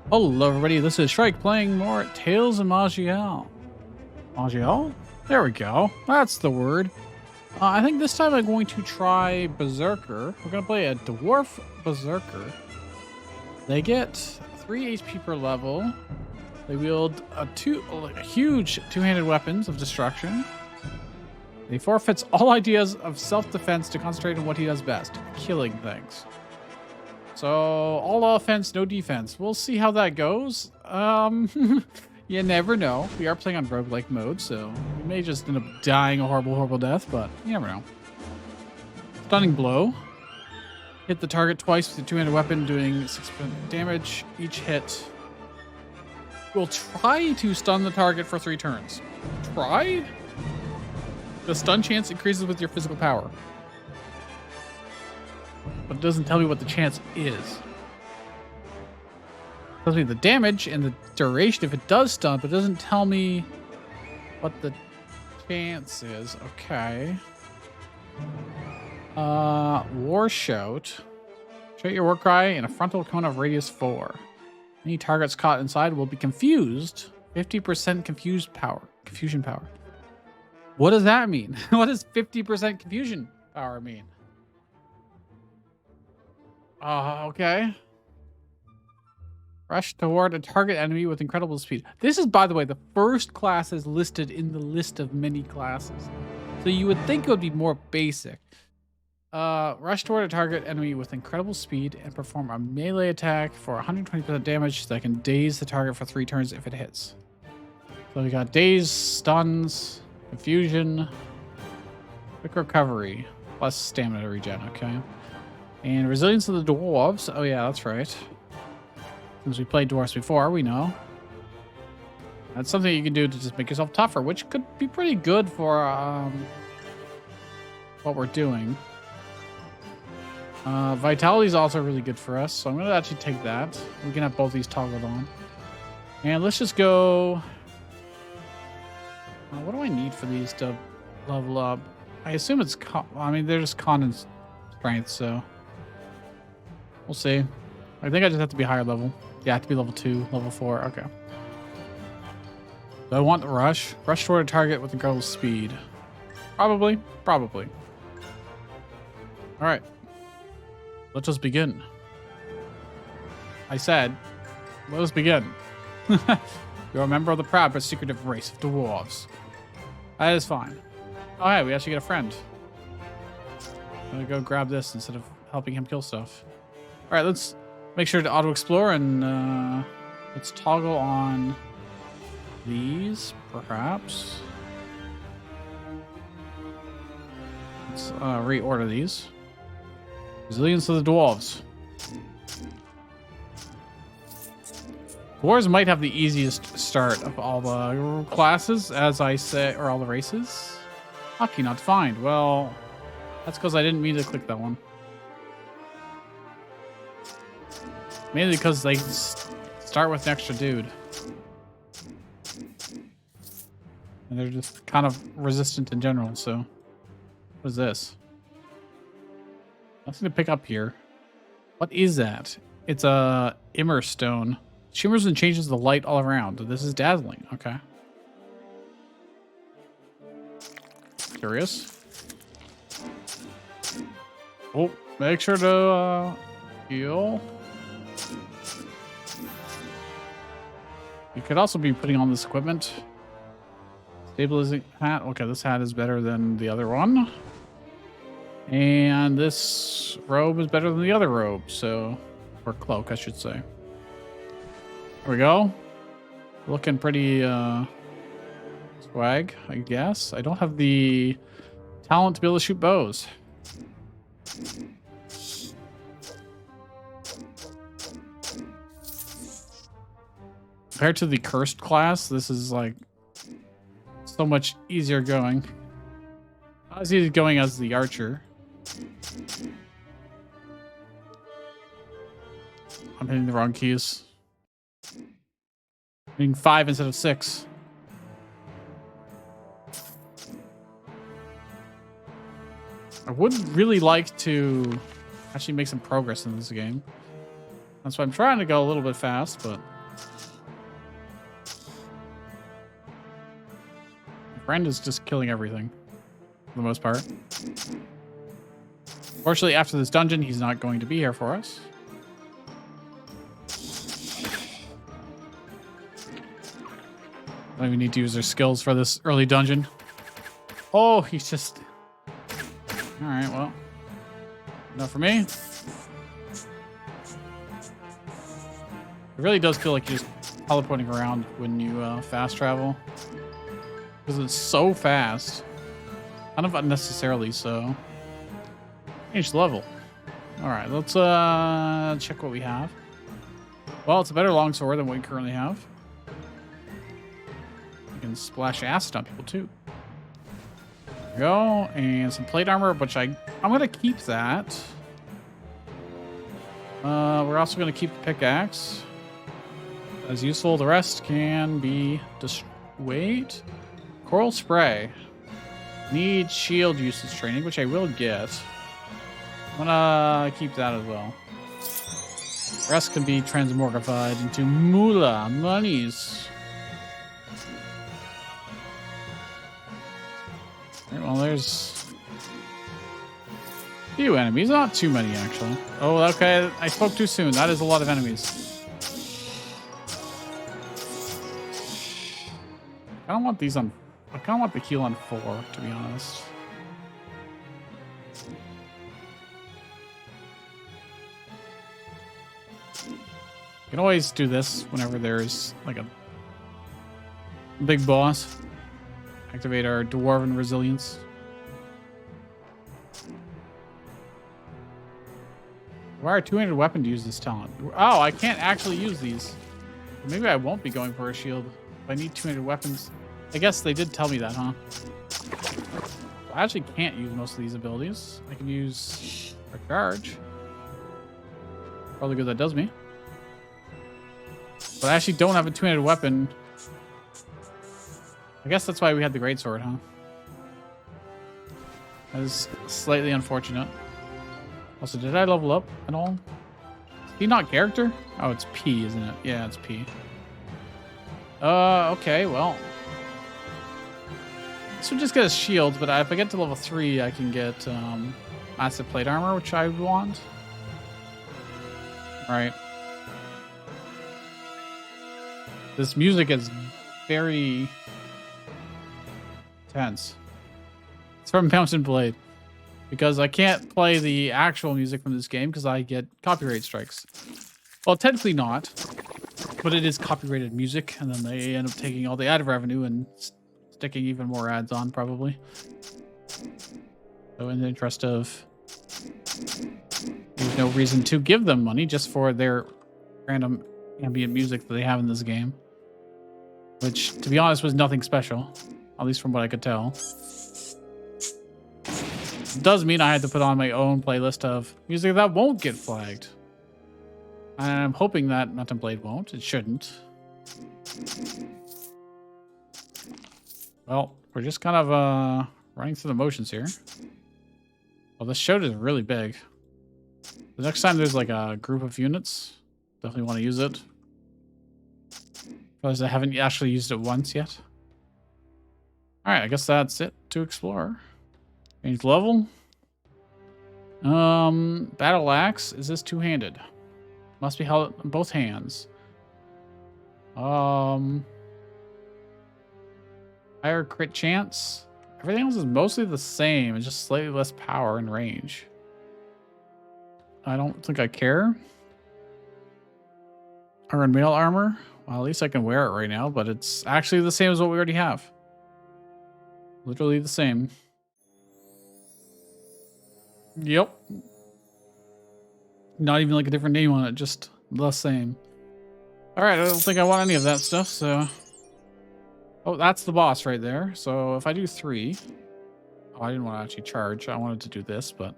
Hello everybody, this is Shrike playing more Tales of Maj'Eyal. Maj'Eyal? There we go. That's the word. I think this time I'm going to try Berserker. We're going to play a Dwarf Berserker. They get 3 HP per level. They wield a huge two-handed weapons of destruction. He forfeits all ideas of self-defense to concentrate on what he does best, killing things. So, all offense, no defense. We'll see how that goes. You never know. We are playing on roguelike mode, so we may just end up dying a horrible, horrible death, but you never know. Stunning blow. Hit the target twice with the two-handed weapon, doing 6 damage each hit. We'll try to stun the target for 3 turns. Try? The stun chance increases with your physical power. But it doesn't tell me what the chance is. It tells me the damage and the duration if it does stun, but it doesn't tell me what the chance is. Okay. War shout. Shout your war cry in a frontal cone of radius 4. Any targets caught inside will be confused. 50% confusion power. What does that mean? What does 50% confusion power mean? Okay. Rush toward a target enemy with incredible speed. This is, by the way, the first class is listed in the list of many classes. So you would think it would be more basic. Rush toward a target enemy with incredible speed and perform a melee attack for 120% damage that can daze the target for 3 turns if it hits. So we got daze, stuns, confusion, quick recovery, plus stamina regen, okay? And resilience of the dwarves. Oh yeah, that's right. Since we played dwarves before, we know. That's something you can do to just make yourself tougher, which could be pretty good for what we're doing. Vitality is also really good for us, so I'm going to actually take that. We can have both these toggled on. And let's just go... what do I need for these to level up? I assume it's... they're just con and strength, so... We'll see. I think I just have to be higher level. Yeah, I have to be level 2, level 4. Okay. Do I want the rush? Rush toward a target with incredible speed. Probably. Probably. Alright. Let us begin. I said, let us begin. You're a member of the proud but secretive race of dwarves. That is fine. Oh, hey, we actually get a friend. I'm gonna go grab this instead of helping him kill stuff. All right, let's make sure to auto-explore and let's toggle on these, perhaps. Let's reorder these. Resilience of the dwarves. Dwarves might have the easiest start of all the classes, as I say, or all the races. Lucky not to find. Well, that's because I didn't mean to click that one. Mainly because they start with an extra dude. And they're just kind of resistant in general, so... What is this? Nothing to pick up here. What is that? It's a Immer stone. Shimmers and changes the light all around. This is dazzling. Okay. Curious. Oh, make sure to heal. You could also be putting on this equipment. Stabilizing hat. Okay, this hat is better than the other one. And this robe is better than the other robe, so... Or cloak, I should say. There we go. Looking pretty, swag, I guess. I don't have the talent to be able to shoot bows. Compared to the cursed class, this is, like, so much easier going. Not as easy going as the archer. I'm hitting the wrong keys. Hitting 5 instead of 6. I would really like to actually make some progress in this game. That's why I'm trying to go a little bit fast, but Friend is just killing everything for the most part. Fortunately, after this dungeon, he's not going to be here for us. Don't even need to use their skills for this early dungeon. Oh, he's just... Alright, well. Enough for me. It really does feel like you're just teleporting around when you fast travel. Because it's so fast. Kind of unnecessarily so. Change level. Alright, let's check what we have. Well, it's a better longsword than what we currently have. You can splash acid on people too. There we go. And some plate armor, which I'm gonna keep that. We're also gonna keep the pickaxe. As useful. The rest can be wait. Coral spray. Need shield usage training, which I will get. I'm gonna keep that as well. The rest can be transmogrified into moolah, monies. Right, well, there's a few enemies, not too many actually. Oh, okay, I spoke too soon. That is a lot of enemies. I don't want these on. I kind of want the heal on 4, to be honest. You can always do this whenever there's like a big boss. Activate our dwarven resilience. Require 200 weapon to use this talent. Oh, I can't actually use these. Maybe I won't be going for a shield. If I need 200 weapons. I guess they did tell me that, huh? I actually can't use most of these abilities. I can use a charge. Probably good that does me. But I actually don't have a 200 weapon. I guess that's why we had the greatsword, huh? That is slightly unfortunate. Also, did I level up at all? Is he not character? Oh, it's P, isn't it? Yeah, it's P. Okay, well. This would just get us shields, but if I get to level 3, I can get acid plate armor, which I want. Right. This music is very tense. It's from Mountain Blade. Because I can't play the actual music from this game because I get copyright strikes. Well, technically not. But it is copyrighted music, and then they end up taking all the ad revenue and sticking even more ads on, probably. So in the interest of... There's no reason to give them money just for their random ambient music that they have in this game. Which, to be honest, was nothing special. At least from what I could tell. It does mean I had to put on my own playlist of music that won't get flagged. And I'm hoping that Mountain Blade won't. It shouldn't. Well, we're just kind of running through the motions here. Well, this show is really big. The next time there's like a group of units, definitely want to use it. Because I haven't actually used it once yet. Alright, I guess that's it to explore. Change level. Battle axe. Is this two-handed? Must be held in both hands. Higher crit chance. Everything else is mostly the same. It's just slightly less power and range. I don't think I care. Iron mail armor. Well, at least I can wear it right now, but it's actually the same as what we already have. Literally the same. Yep. Not even like a different name on it, just the same. Alright, I don't think I want any of that stuff, so... Oh, that's the boss right there. So if I do 3... Oh, I didn't want to actually charge. I wanted to do this, but...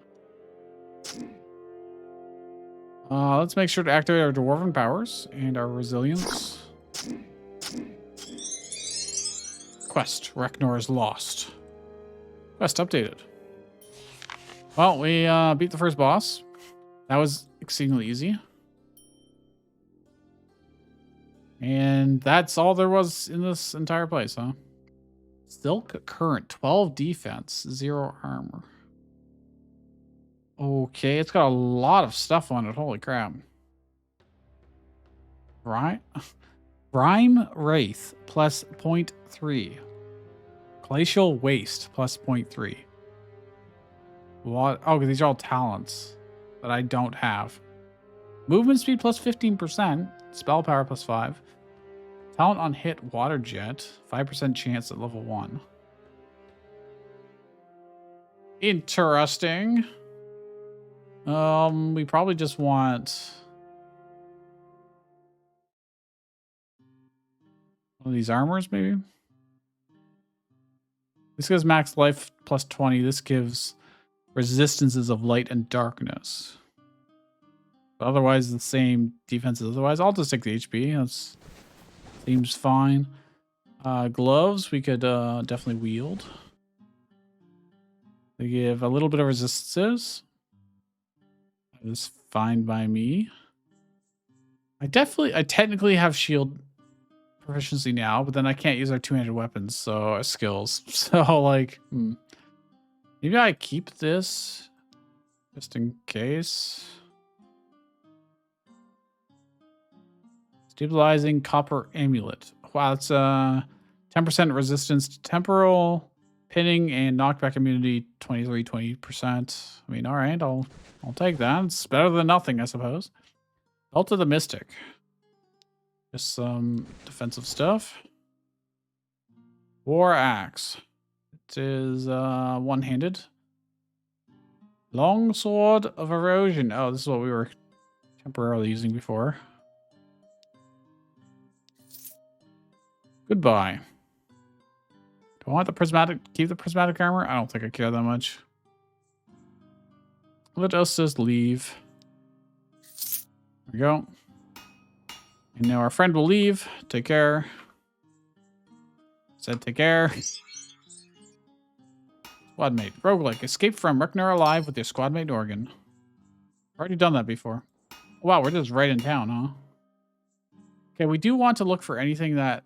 let's make sure to activate our dwarven powers and our resilience. Quest. Reknor is lost. Quest updated. Well, we beat the first boss. That was exceedingly easy. And that's all there was in this entire place, huh? Silk Current, 12 defense, 0 armor. Okay, it's got a lot of stuff on it. Holy crap. Right? Rime Wraith, plus 0.3. Glacial Waste, plus 0.3. What? Oh, these are all talents that I don't have. Movement speed plus 15%. Spell power plus 5. Talent on hit Water Jet. 5% chance at level 1. Interesting. We probably just want one of these armors, maybe. This gives max life plus 20. This gives resistances of light and darkness. But otherwise, the same defenses. Otherwise, I'll just take the HP. That seems fine. Gloves, we could definitely wield. They give a little bit of resistances. That is fine by me. I technically have shield proficiency now, but then I can't use our two-handed weapons, so skills. So like, maybe I keep this just in case. Stabilizing copper amulet. Wow, it's 10% resistance to temporal, pinning, and knockback immunity. 20%. I mean, all right, I'll take that. It's better than nothing, I suppose. Belt of the Mystic. Just some defensive stuff. War Axe. It is one-handed. Long Sword of Erosion. Oh, this is what we were temporarily using before. Goodbye. Do I want the prismatic? Keep the prismatic armor? I don't think I care that much. Let us just leave. There we go. And now our friend will leave. Take care. Said take care. Squad mate. Roguelike. Escape from Reknar alive with your squad mate Organ. Already done that before. Wow, we're just right in town, huh? Okay, we do want to look for anything that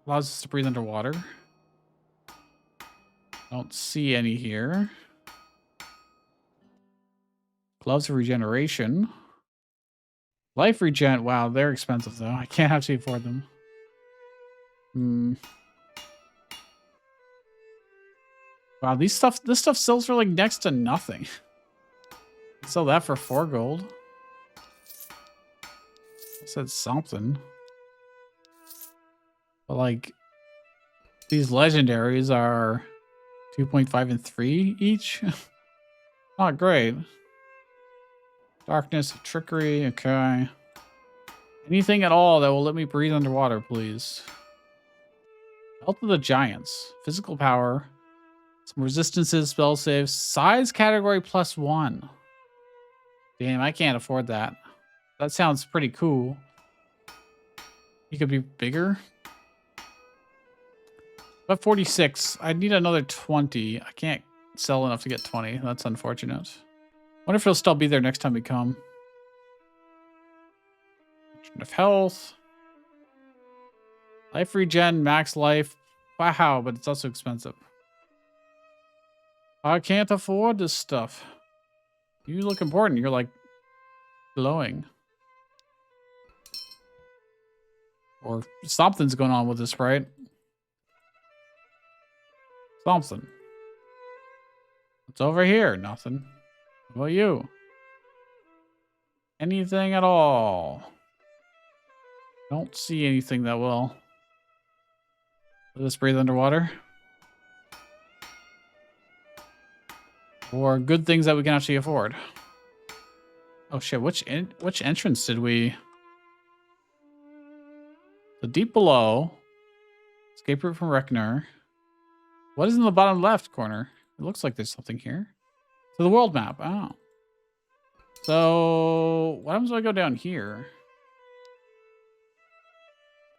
allows us to breathe underwater. Don't see any here. Gloves of regeneration. Life regen. Wow, they're expensive though. I can't actually afford them. Wow, this stuff sells for like next to nothing. Sell that for 4 gold. I said something. But like, these legendaries are 2.5 and 3 each. Not great. Darkness, trickery, okay. Anything at all that will let me breathe underwater, please. Belt of the Giants. Physical power. Some resistances, spell saves. Size category +1. Damn, I can't afford that. That sounds pretty cool. He could be bigger. But 46. I need another 20. I can't sell enough to get 20. That's unfortunate. Wonder if he'll still be there next time we come. Of health. Life regen, max life. Wow, but it's also expensive. I can't afford this stuff. You look important. You're like glowing. Or something's going on with this, right? Something. What's over here? Nothing. What about you? Anything at all? Don't see anything that will let us breathe underwater. Or good things that we can actually afford. Oh shit, which entrance did we... The deep below. Escape route from Reknar. What is in the bottom left corner? It looks like there's something here. So the world map. Oh. So what happens if I go down here?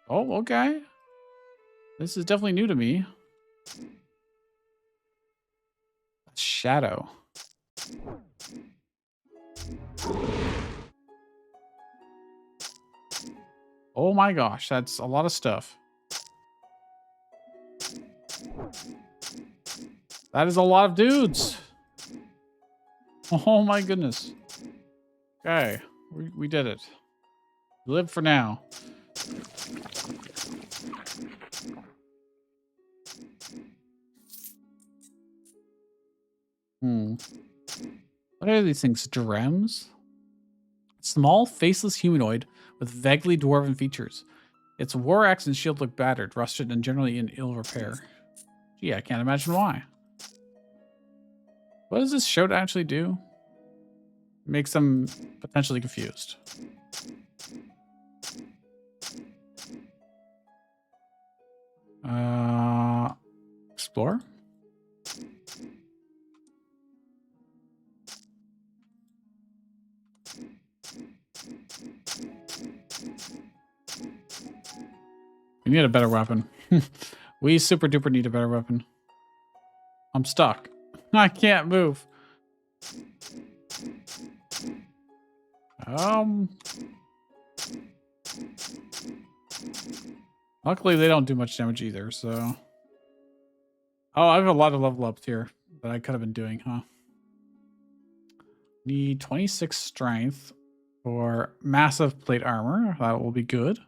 Oh, okay. This is definitely new to me. Shadow. Oh my gosh, that's a lot of stuff. That is a lot of dudes. Oh my goodness. Okay, we did it. Live for now. What are these things? Drems? Small, faceless humanoid with vaguely dwarven features. Its war axe and shield look battered, rusted, and generally in ill repair. Gee, I can't imagine why. What does this shout actually do? Makes them potentially confused. Explore? We need a better weapon. We super duper need a better weapon. I'm stuck. I can't move. Luckily they don't do much damage either, so. Oh, I have a lot of level ups here that I could have been doing, huh? Need 26 strength for massive plate armor. That will be good.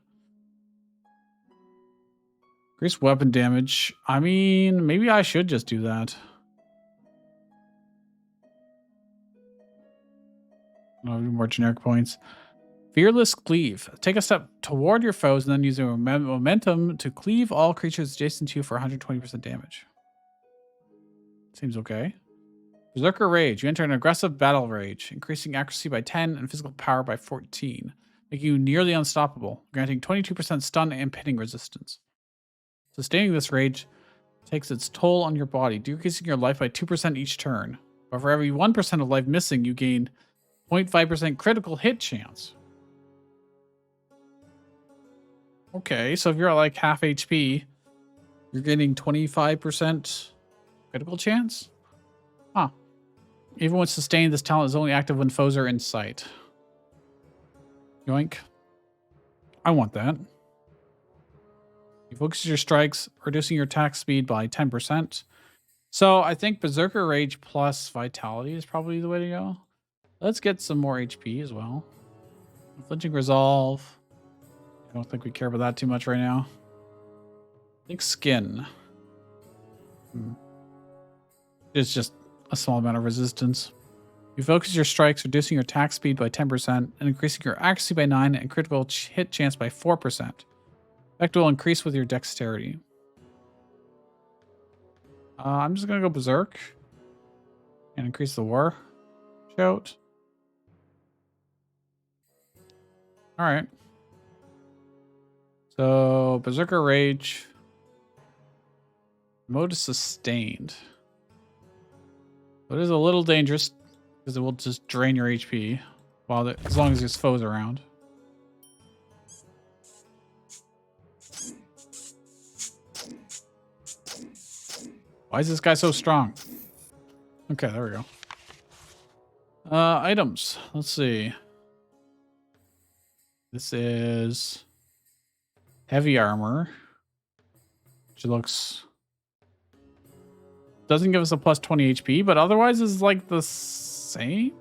Increase weapon damage. I mean, maybe I should just do that. No, more generic points. Fearless Cleave. Take a step toward your foes and then use your momentum to cleave all creatures adjacent to you for 120% damage. Seems okay. Berserker Rage. You enter an aggressive battle rage, increasing accuracy by 10 and physical power by 14, making you nearly unstoppable, granting 22% stun and pitting resistance. Sustaining this rage takes its toll on your body, decreasing your life by 2% each turn. But for every 1% of life missing, you gain 0.5% critical hit chance. Okay, so if you're at like half HP, you're getting 25% critical chance? Huh. Even when sustained, this talent is only active when foes are in sight. Yoink. I want that. You focus your strikes, reducing your attack speed by 10%. So I think Berserker Rage plus Vitality is probably the way to go. Let's get some more HP as well. Flinching Resolve. I don't think we care about that too much right now. I think Skin. It's just a small amount of resistance. You focus your strikes, reducing your attack speed by 10% and increasing your accuracy by 9 and critical hit chance by 4%. Effect will increase with your dexterity. I'm just going to go Berserk and increase the war shout. All right. So Berserker Rage. Mode is sustained. But it is a little dangerous because it will just drain your HP while as long as there's foes around. Why is this guy so strong? Okay, there we go. Items. Let's see. This is heavy armor, which looks doesn't give us a plus 20 HP, but otherwise is like the same.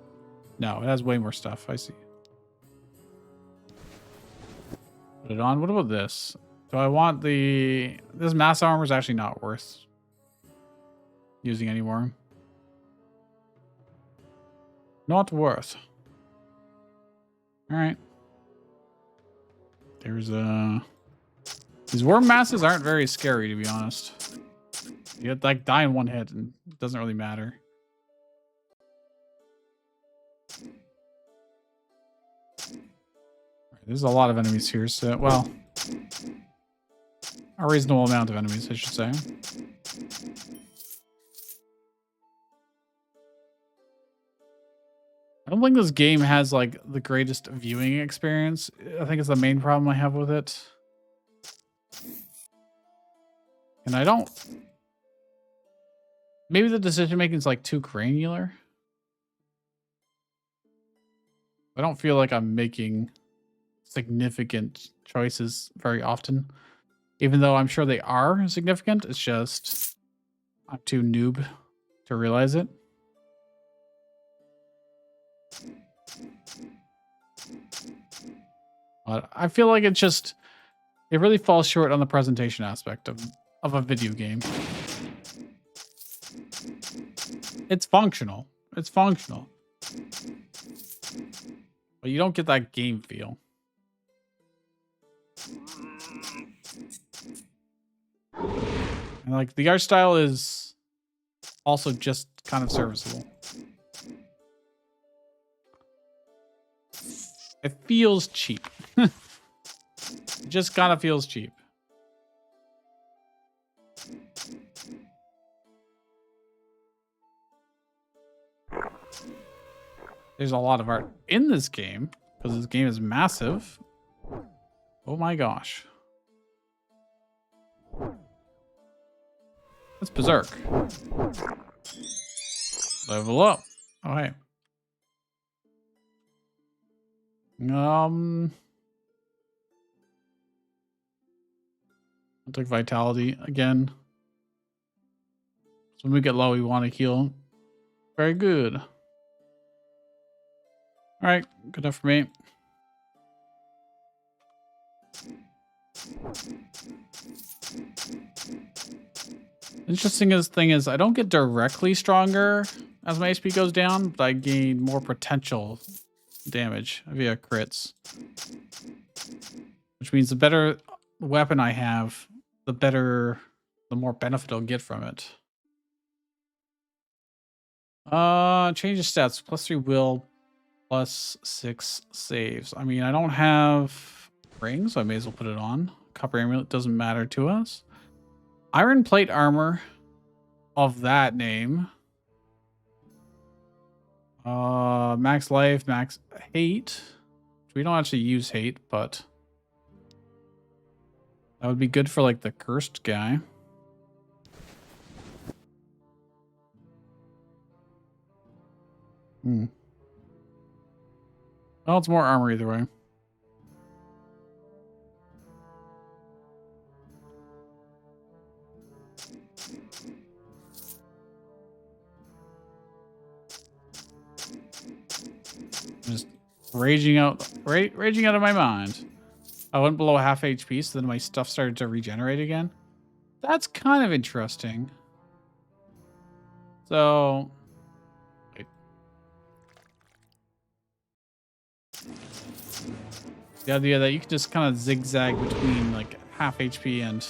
No, it has way more stuff. I see. Put it on. What about this? Do I want the... This mass armor is actually not worth using anymore. Not worth. All right. There's a... These worm masses aren't very scary, to be honest. You have like die in one hit and it doesn't really matter. There's a lot of enemies here, so, well, a reasonable amount of enemies, I should say. I don't think this game has like the greatest viewing experience. I think it's the main problem I have with it. And I don't... Maybe the decision making is like too granular. I don't feel like I'm making significant choices very often. Even though I'm sure they are significant, it's just I'm too noob to realize it. But I feel like it really falls short on the presentation aspect of a video game. It's functional. It's functional. But you don't get that game feel. And like the art style is also just kind of serviceable. It feels cheap. It just kind of feels cheap. There's a lot of art in this game because this game is massive. Oh my gosh. Let's berserk. Level up. Oh, hey. I'll take vitality again. So when we get low, we want to heal. Very good. All right, good enough for me. Interesting thing is I don't get directly stronger as my HP goes down, but I gain more potential damage via crits. Which means the better weapon I have, the more benefit I'll get from it. Change the stats. +3 will, +6 saves. I mean, I don't have rings, so I may as well put it on. Copper amulet doesn't matter to us. Iron plate armor of that name. Max life, max hate. We don't actually use hate, but that would be good for like the cursed guy. Well, it's more armor either way. Just raging out of my mind. I went below half HP, so then my stuff started to regenerate again. That's kind of interesting. So, wait. The idea that you can just kind of zigzag between like half HP and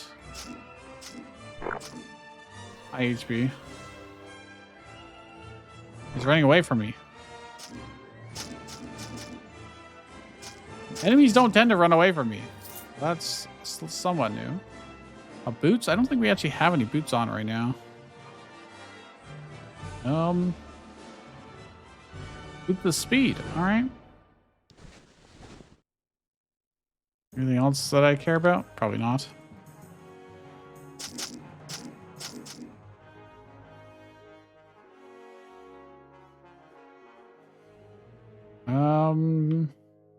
high HP. He's running away from me. Enemies don't tend to run away from me. That's somewhat new. Boots? I don't think we actually have any boots on right now. Boot the speed. All right. Anything else that I care about? Probably not.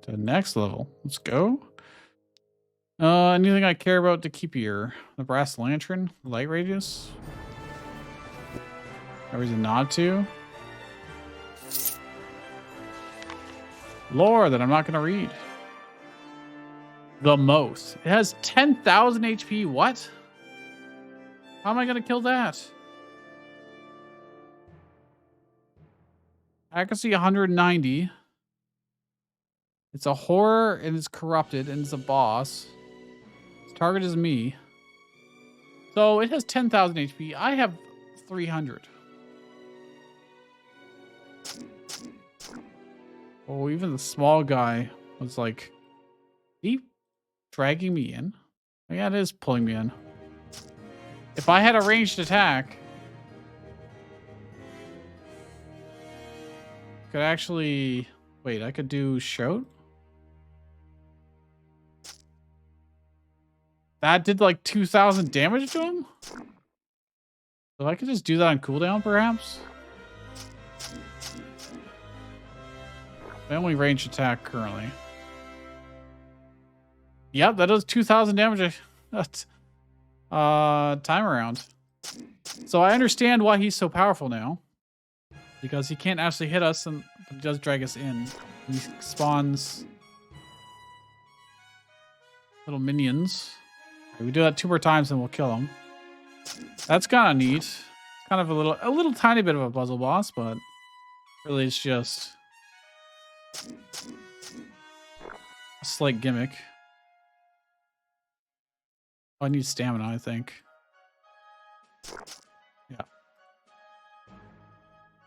To the next level. Let's go. Anything I care about to keep here? The brass lantern, light radius. No reason not to. Lore that I'm not going to read. The most. It has 10,000 HP. What? How am I going to kill that? Accuracy 190. It's a horror and it's corrupted and it's a boss. Its target is me. So it has 10,000 HP. I have 300. Oh, even the small guy was like, he dragging me in. Oh, yeah, it is pulling me in. If I had a ranged attack, could actually wait. I could do shout. That did like 2,000 damage to him. So I could just do that on cooldown, perhaps. My only ranged attack currently. Yep, that does 2,000 damage. That's time around. So I understand why he's so powerful now. Because he can't actually hit us, and he does drag us in. He spawns little minions. We do that 2 more times and we'll kill him. That's kind of neat. It's kind of a little tiny bit of a puzzle boss, but really it's just a slight gimmick. Oh, I need stamina, I think. Yeah.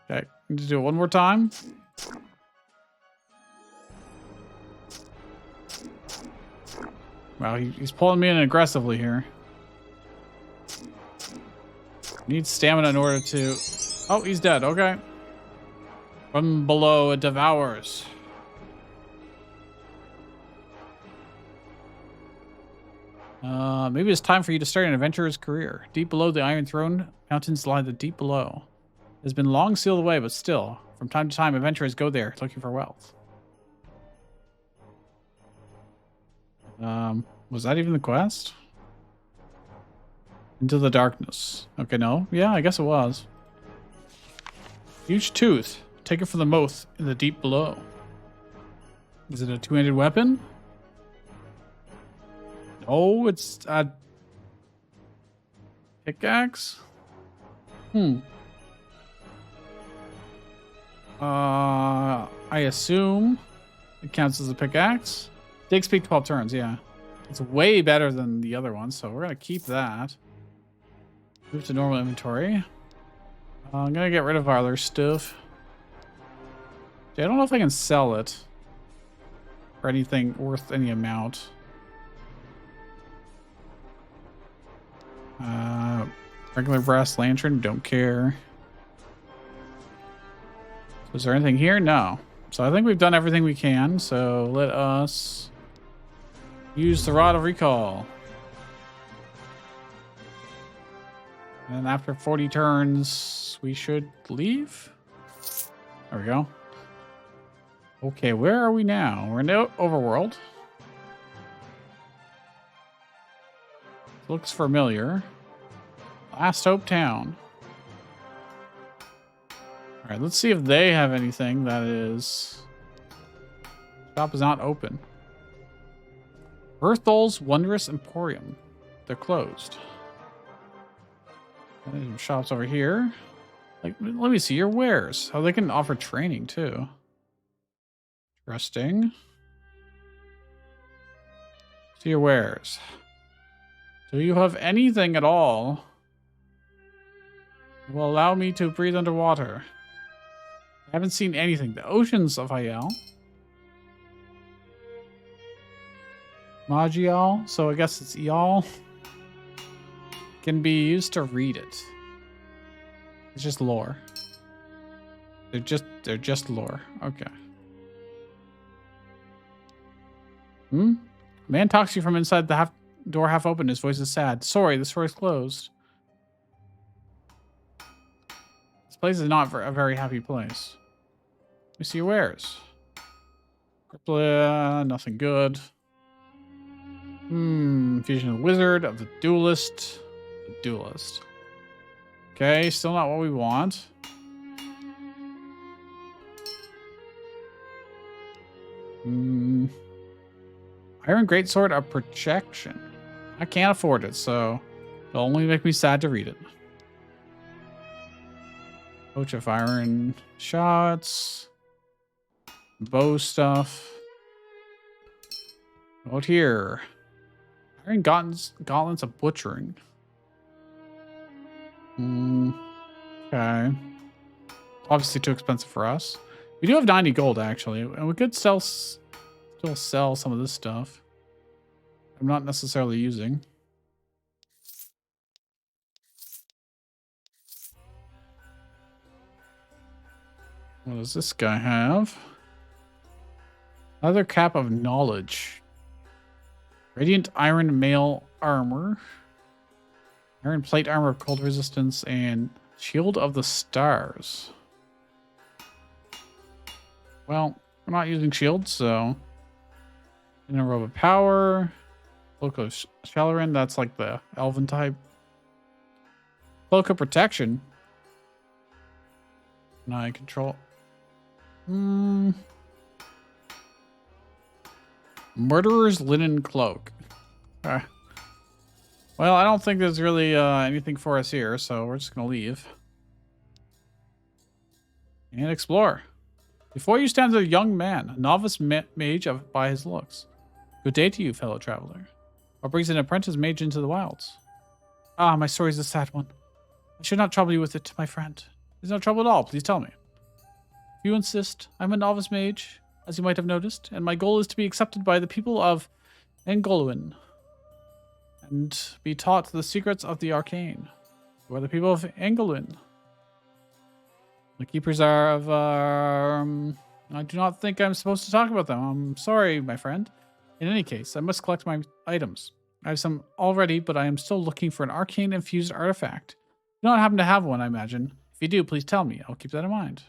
Okay, need to do it one more time. Wow, he's pulling me in aggressively here. Needs stamina in order to... Oh, he's dead. Okay. From below, it devours. Maybe it's time for you to start an adventurer's career. Deep below the Iron Throne, mountains lie the deep below. It has been long sealed away, but still, from time to time, adventurers go there looking for wealth. Was that even the quest? Into the darkness. Okay, no. Yeah, I guess it was. Huge tooth. Take it from the mouth in the deep below. Is it a two-handed weapon? Oh, it's a pickaxe? I assume it counts as a pickaxe. Dig speed 12 turns, yeah. It's way better than the other one, so we're going to keep that. Move to normal inventory. I'm going to get rid of our other stuff. I don't know if I can sell it for anything worth any amount. Regular brass lantern, don't care. So is there anything here? No. So I think we've done everything we can, so let us use the Rod of Recall. And then after 40 turns, we should leave. There we go. Okay, where are we now? We're in the overworld. Looks familiar. Last Hope Town. All right, let's see if they have anything that is... Shop is not open. Berthol's Wondrous Emporium. They're closed. There's some shops over here. Like, let me see your wares. Oh, they can offer training too. Interesting. See your wares. Do you have anything at all that will allow me to breathe underwater? I haven't seen anything. The oceans of Maj'Eyal. Maj'Eyal, so I guess it's Eyal. Can be used to read it. It's just lore. They're just lore. Okay. Man talks to you from inside the door half open. His voice is sad. Sorry, this door is closed. This place is not a very happy place. Let me see your wares. Nothing good. Fusion of the wizard, of the duelist. The duelist. Okay, still not what we want. Iron Greatsword of Protection. I can't afford it, so it'll only make me sad to read it. Coach of Iron Shots. Bow stuff. Out here. Iron Gauntlets of Butchering. Okay. Obviously too expensive for us. We do have 90 gold, actually. And we could still sell some of this stuff. I'm not necessarily using. What does this guy have? Another cap of knowledge. Radiant iron mail armor. Iron plate armor of cold resistance and shield of the stars. Well, we're not using shields, so inner robe of power. Look of Shalarin, that's like the elven type. Cloak of protection. Now I control. Murderer's linen cloak. Well, I don't think there's really anything for us here, so we're just gonna leave and explore. Before you stands a young man, a novice mage by his looks. Good day to you, fellow traveler. What brings an apprentice mage into the wilds? Ah, my story's a sad one. I should not trouble you with it, my friend. There's no trouble at all. Please tell me. If you insist, I'm a novice mage, as you might have noticed, and my goal is to be accepted by the people of Engoluin and be taught the secrets of the arcane. Who are the people of Engoluin? The keepers are of, I do not think I'm supposed to talk about them. I'm sorry, my friend. In any case, I must collect my items. I have some already, but I am still looking for an arcane-infused artifact. You don't happen to have one, I imagine. If you do, please tell me. I'll keep that in mind.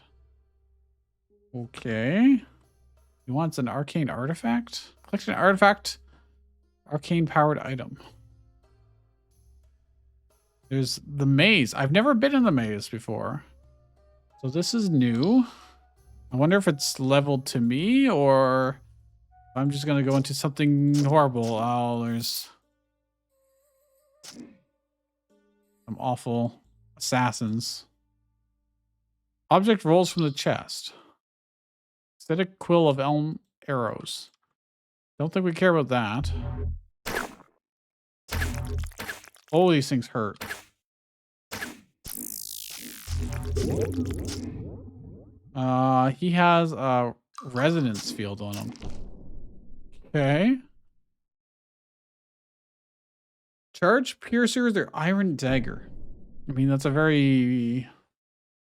Okay. He wants an arcane artifact? Collect an artifact. Arcane-powered item. There's the maze. I've never been in the maze before. So this is new. I wonder if it's leveled to me or if I'm just going to go into something horrible. Oh, there's some awful assassins. Object rolls from the chest. Aesthetic quill of elm arrows. Don't think we care about that. Oh, these things hurt. He has a resonance field on him. Okay. Charge piercer with their iron dagger. I mean, that's a very...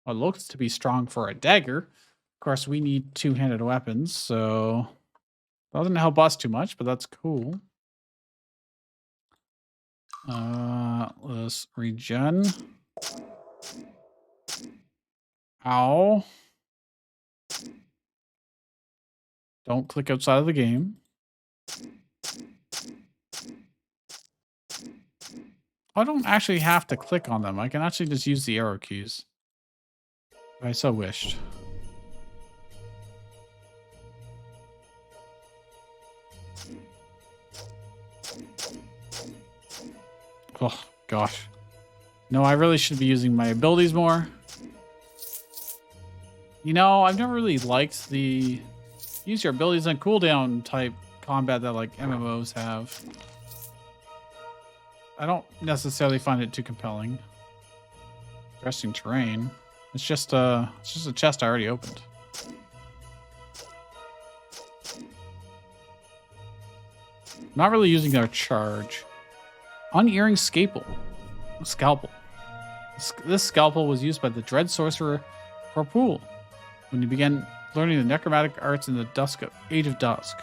What looks to be strong for a dagger. Of course, we need two-handed weapons, so... Doesn't help us too much, but that's cool. Let's regen. Ow. Don't click outside of the game. I don't actually have to click on them. I can actually just use the arrow keys. If I so wished. Oh, gosh. No, I really should be using my abilities more. You know, I've never really liked the use your abilities on cooldown type combat that like MMOs have. I don't necessarily find it too compelling. Interesting terrain. It's just a chest I already opened. Not really using their charge. Unearring scalpel. This scalpel was used by the dread sorcerer Corpool when he began learning the necromantic arts in the Age of Dusk.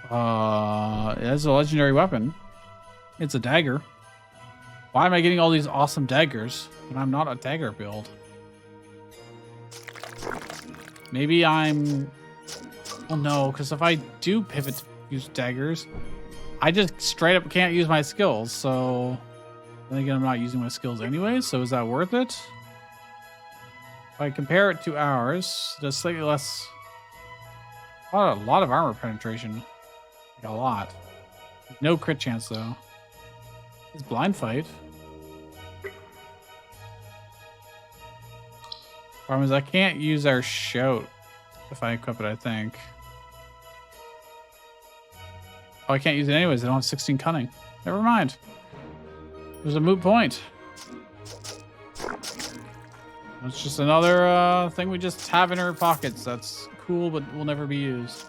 It has a legendary weapon. It's a dagger. Why am I getting all these awesome daggers when I'm not a dagger build? Maybe I'm... Well, no, because if I do pivot to use daggers, I just straight up can't use my skills, so... Then again, I'm not using my skills anyway, so is that worth it? If I compare it to ours, there's slightly less... A lot of armor penetration. Like a lot. No crit chance, though. It's blind fight. Problem is, I can't use our shout if I equip it, I think. Oh, I can't use it anyways. I don't have 16 cunning. Never mind. It was a moot point. It's just another thing we just have in our pockets. That's cool, but will never be used.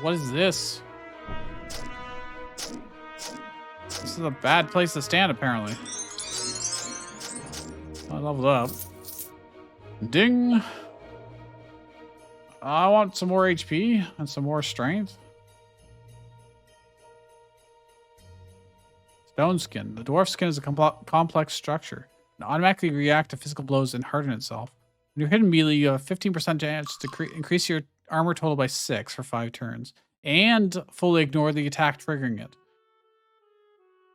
What is this? This is a bad place to stand, apparently. I leveled up. Ding! I want some more HP and some more strength. Stone skin. The dwarf skin is a complex structure. It automatically reacts to physical blows and harden itself. When you're hidden melee, you have 15% chance to increase your armor total by 6 for 5 turns. And fully ignore the attack triggering it.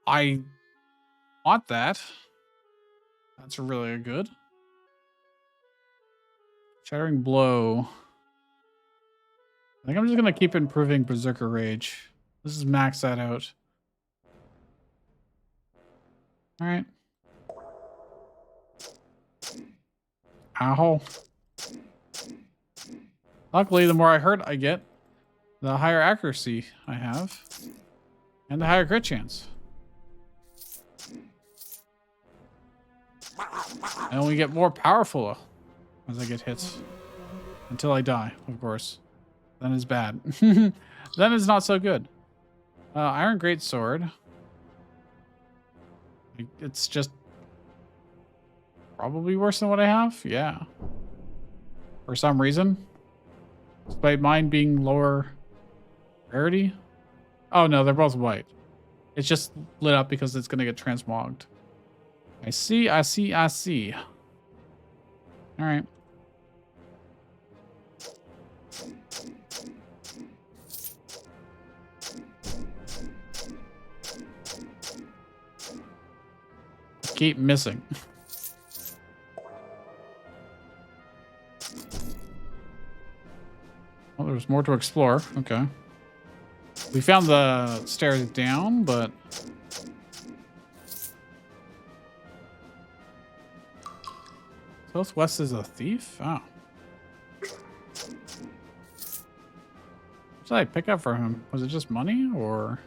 I want that. That's really good. Shattering Blow. I think I'm just going to keep improving Berserker Rage. This is max that out. All right. Ow. Luckily, the more I hurt I get, the higher accuracy I have. And the higher crit chance. I only get more powerful as I get hits. Until I die, of course. Then it's bad. Then it's not so good. Iron Greatsword. It's just probably worse than what I have. Yeah. For some reason. Despite mine being lower rarity. Oh no, they're both white. It's just lit up because it's going to get transmogged. I see. All right. Keep missing. Well, there's more to explore. Okay. We found the stairs down, but... Southwest is a thief? Oh. What did I pick up for him? Was it just money, or...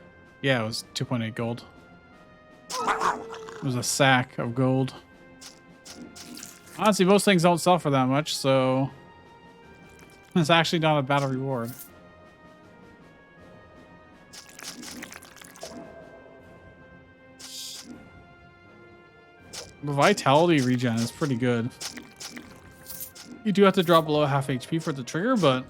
Yeah, it was 2.8 gold. It was a sack of gold. Honestly, most things don't sell for that much, so... It's actually not a bad reward. The vitality regen is pretty good. You do have to drop below half HP for it to trigger, but...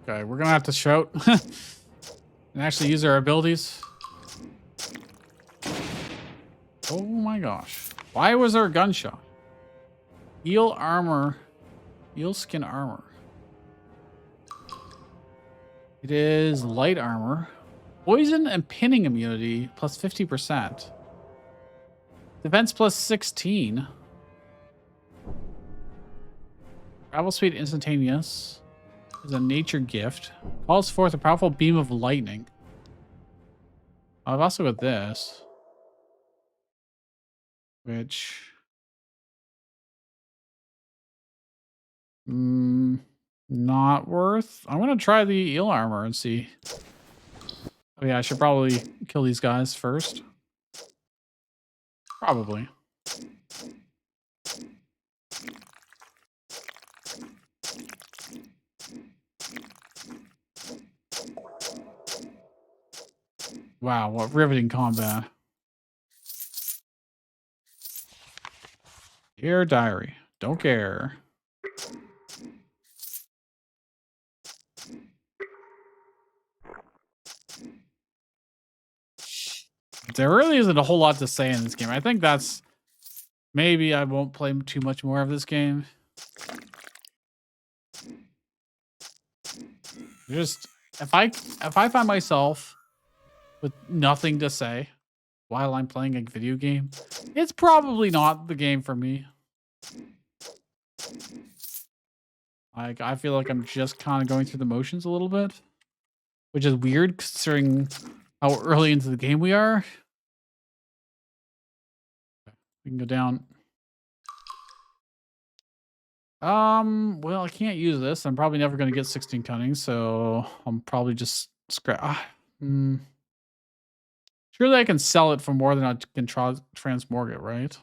Okay, we're gonna have to shout. And actually use our abilities. Oh my gosh. Why was there a gunshot? Eel armor. Eel skin armor. It is light armor. Poison and pinning immunity plus 50%. Defense plus 16. Travel speed instantaneous. Is a nature gift. Calls forth a powerful beam of lightning. I've also got this. Which... not worth. I'm going to try the eel armor and see. Oh yeah, I should probably kill these guys first. Probably. Wow, what riveting combat. Dear diary, don't care. There really isn't a whole lot to say in this game. I think that's... Maybe I won't play too much more of this game. Just... If I find myself with nothing to say while I'm playing a video game, it's probably not the game for me. Like, I feel like I'm just kind of going through the motions a little bit, which is weird considering how early into the game we are. We can go down. Well, I can't use this. I'm probably never going to get 16 cunning, so I'm probably just scrap. Surely I can sell it for more than I can transmorg it, right?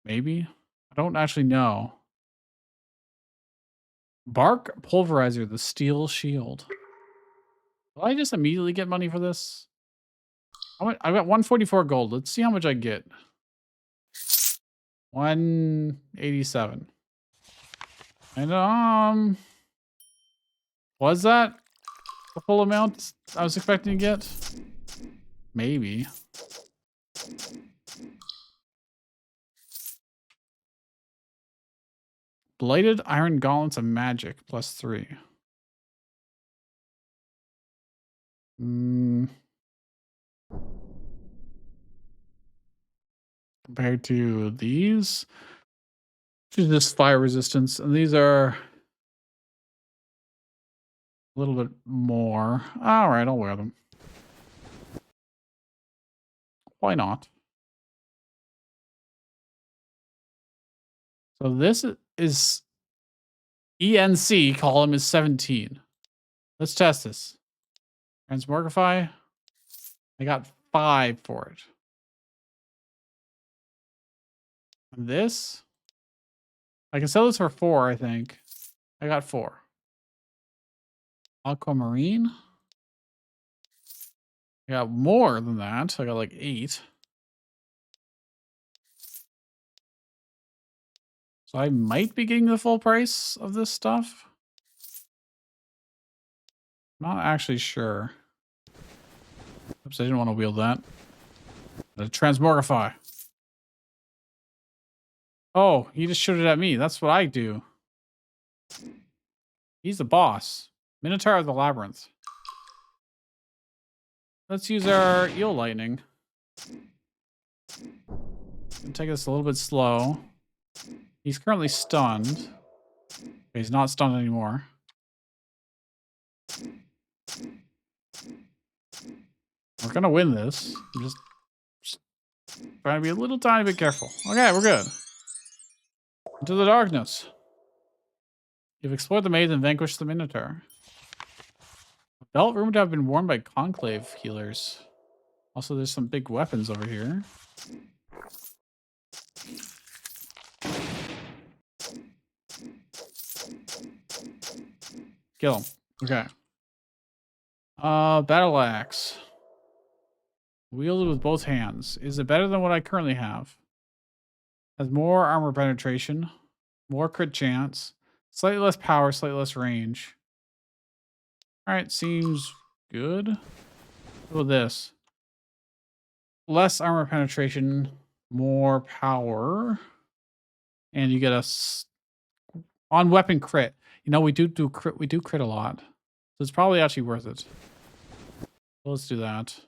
Maybe. I don't actually know. Bark Pulverizer, the Steel Shield. Will I just immediately get money for this? I've got 144 gold. Let's see how much I get. 187. And was that the full amount I was expecting to get? Maybe. Blighted Iron Gauntlets of Magic plus 3. Mm, compared to these, which is just fire resistance, and these are a little bit more. All right, I'll wear them. Why not? So this is ENC column is 17. Let's test this. Transmorgify. I got 5 for it. And this, I can sell this for 4, I think. I got 4. Aquamarine. I got more than that. I got like 8. So I might be getting the full price of this stuff. Not actually sure. Oops, I didn't want to wield that. The Transmorgify. Oh, he just shot it at me. That's what I do. He's the boss. Minotaur of the Labyrinth. Let's use our eel lightning. Take this a little bit slow. He's currently stunned. He's not stunned anymore. We're gonna win this. I'm just trying to be a little tiny bit careful. Okay, we're good. Into the darkness. You've explored the maze and vanquished the Minotaur. A belt rumored to have been worn by conclave healers. Also, there's some big weapons over here. Kill him. Okay. Battle axe. Wielded with both hands. Is it better than what I currently have? Has more armor penetration, more crit chance, slightly less power, slightly less range. Alright, seems good. What about this? Less armor penetration, more power. And you get a on weapon crit. You know, we do crit, we do crit a lot. So it's probably actually worth it. So let's do that.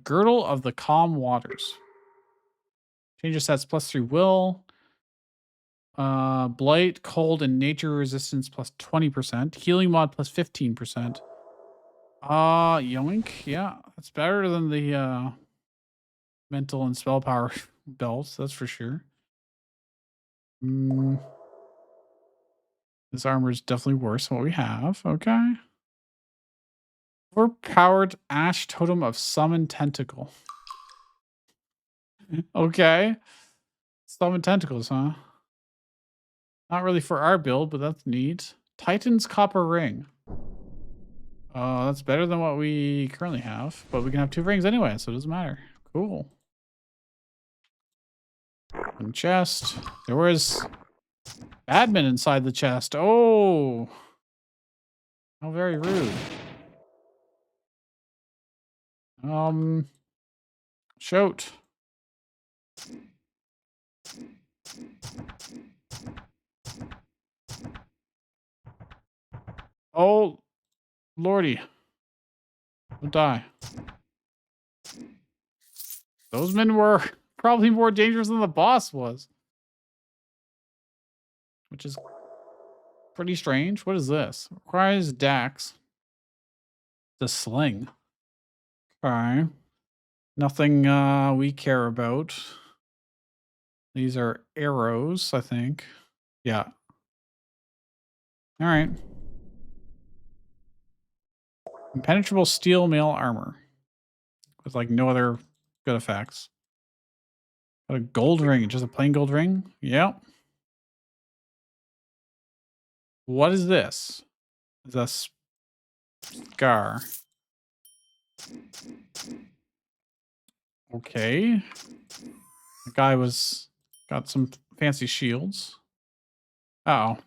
Girdle of the Calm Waters. Change your stats +3 will. Blight, cold, and nature resistance +20%. Healing mod +15%. Yoink. Yeah, that's better than the mental and spell power belts, that's for sure. This armor is definitely worse than what we have. Okay. Overpowered Ash Totem of Summon Tentacle. Okay. Summon Tentacles, huh? Not really for our build, but that's neat. Titan's Copper Ring. That's better than what we currently have, but we can have 2 rings anyway, so it doesn't matter. Cool. And chest. There was admin inside the chest. Oh. How very rude. Shoot. Oh, lordy. Don't die. Those men were probably more dangerous than the boss was. Which is pretty strange. What is this? Requires Dax. The sling. Okay. Nothing we care about. These are arrows, I think. Yeah. All right. Impenetrable steel mail armor. With like no other good effects. Got a gold ring. Just a plain gold ring? Yep. What is this? Is a scar. Okay. The guy got some fancy shields. Uh oh.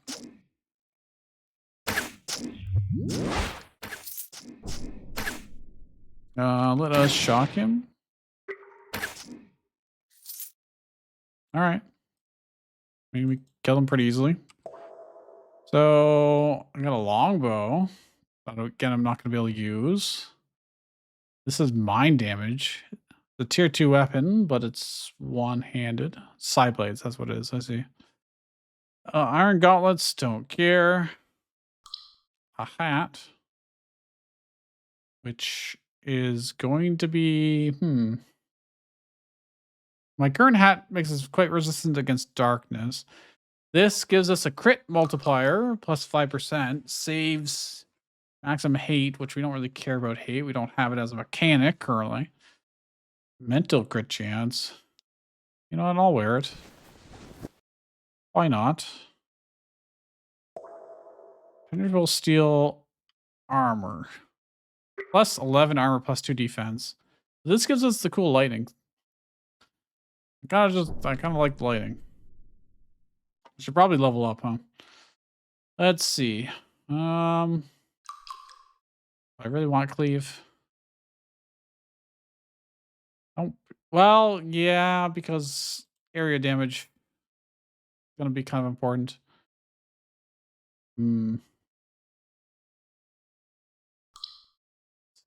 Let us shock him. All right. I mean, we killed him pretty easily. So I got a longbow. That again, I'm not going to be able to use. This is mind damage. The tier 2 weapon, but it's one-handed. Side blades, that's what it is. I see. Iron gauntlets, don't care. A hat, which is going to be my current hat makes us quite resistant against darkness. This gives us a crit multiplier plus 5%, saves maximum hate, which we don't really care about hate. We don't have it as a mechanic currently. Mental crit chance. You know what? I'll wear it. Why not? Penetrable steel armor. Plus 11 armor, plus 2 defense. This gives us the cool lighting. I kind of like the lighting. Should probably level up, huh? Let's see. I really want cleave. Oh, well, yeah, because area damage is gonna be kind of important.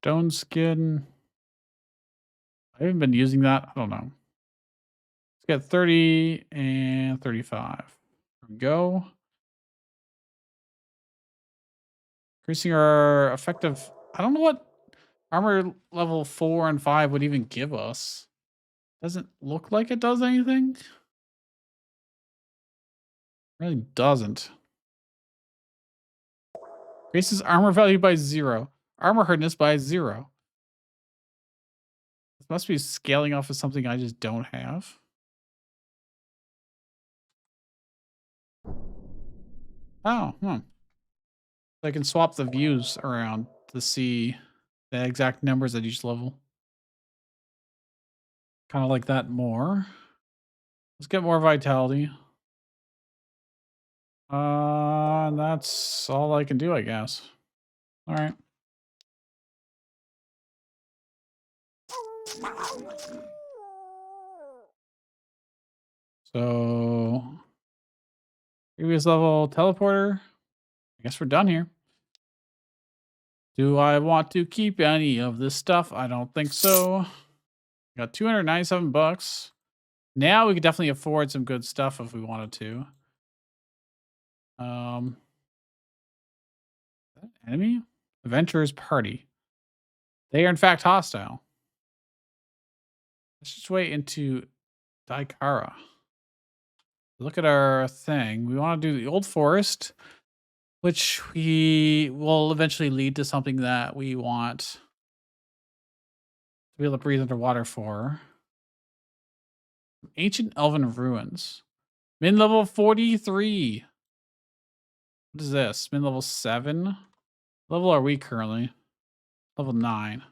Stone skin. I haven't been using that. I don't know. Let's get 30 and 35. There we go. Increasing our effective. I don't know what armor level 4 and 5 would even give us. Doesn't look like it does anything. Really doesn't. Increases armor value by 0. Armor hardness by 0. This must be scaling off of something I just don't have. Oh, I can swap the views around to see the exact numbers at each level. Kind of like that more. Let's get more vitality. And that's all I can do, I guess. All right. So, previous level teleporter. I guess we're done here. Do I want to keep any of this stuff? I don't think so. Got 297 bucks. Now we could definitely afford some good stuff if we wanted to. Enemy? Adventurer's party. They are in fact hostile. Let's just wait into Daikara. Look at our thing. We want to do the old forest, which we will eventually lead to something that we want to be able to breathe underwater for. Ancient Elven Ruins. Min level 43. What is this? Min level 7? Level are we currently? Level 9.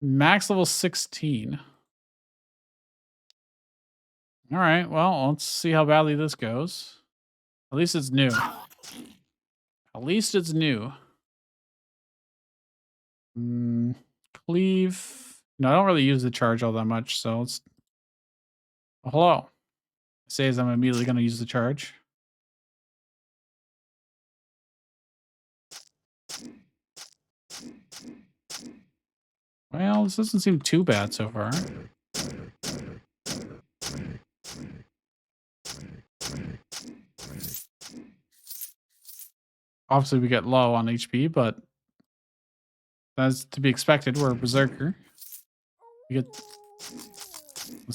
Max level 16. All right, well, let's see how badly this goes. At least it's new. At least it's new. Cleave. No, I don't really use the charge all that much, so let's... Oh, hello. It says I'm immediately going to use the charge. Well, this doesn't seem too bad so far. Obviously, we get low on HP, but that's to be expected. We're a berserker. It's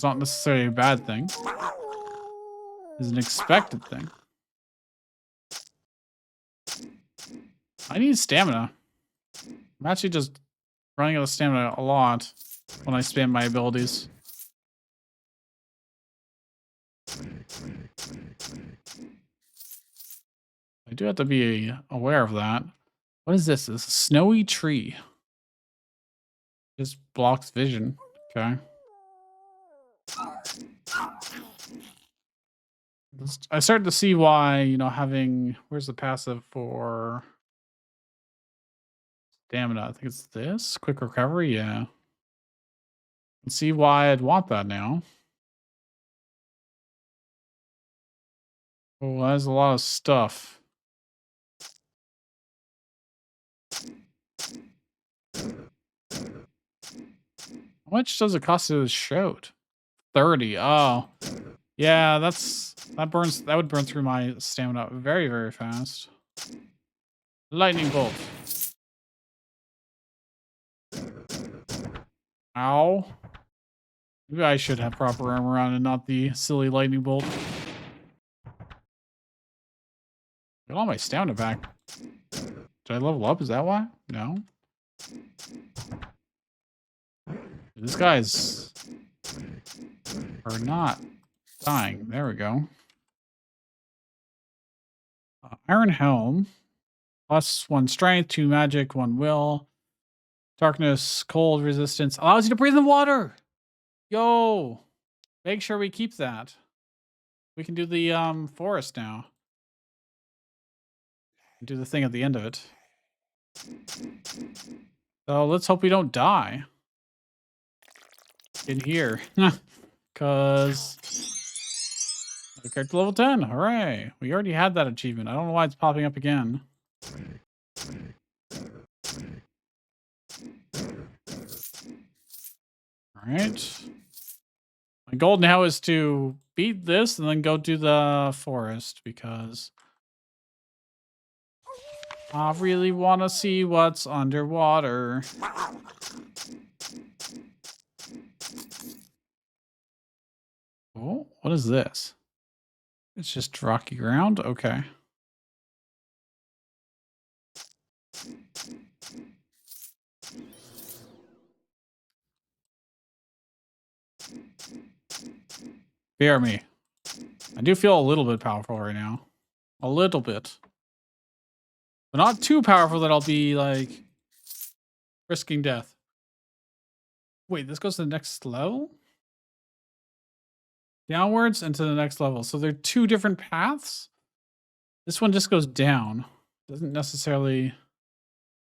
not necessarily a bad thing. It's an expected thing. I need stamina. I'm actually just running out of stamina a lot when I spam my abilities. I do have to be aware of that. What is this? This is a snowy tree. Just blocks vision. Okay. I started to see why, having... Where's the passive for stamina? I think it's this. Quick recovery, yeah. Let's see why I'd want that now. Oh, that's a lot of stuff. How much does it cost to shoot? 30. Oh. Yeah, that would burn through my stamina very, very fast. Lightning bolt. Ow. Maybe I should have proper armor on and not the silly lightning bolt. Got all my stamina back. Did I level up? Is that why? No. These guys are not dying. There we go. Iron Helm. Plus 1 strength, 2 magic, 1 will. Darkness, cold resistance. Allows you to breathe in water. Yo. Make sure we keep that. We can do the forest now. Do the thing at the end of it. So let's hope we don't die. In here. Because character level 10. Hooray. We already had that achievement. I don't know why it's popping up again. Alright. My goal now is to beat this and then go do the forest because I really want to see what's underwater. Oh, what is this? It's just rocky ground? Okay. Fear me. I do feel a little bit powerful right now. A little bit. But not too powerful that I'll be, like, risking death. Wait, this goes to the next level? Downwards and to the next level. So there are 2 different paths? This one just goes down. Doesn't necessarily...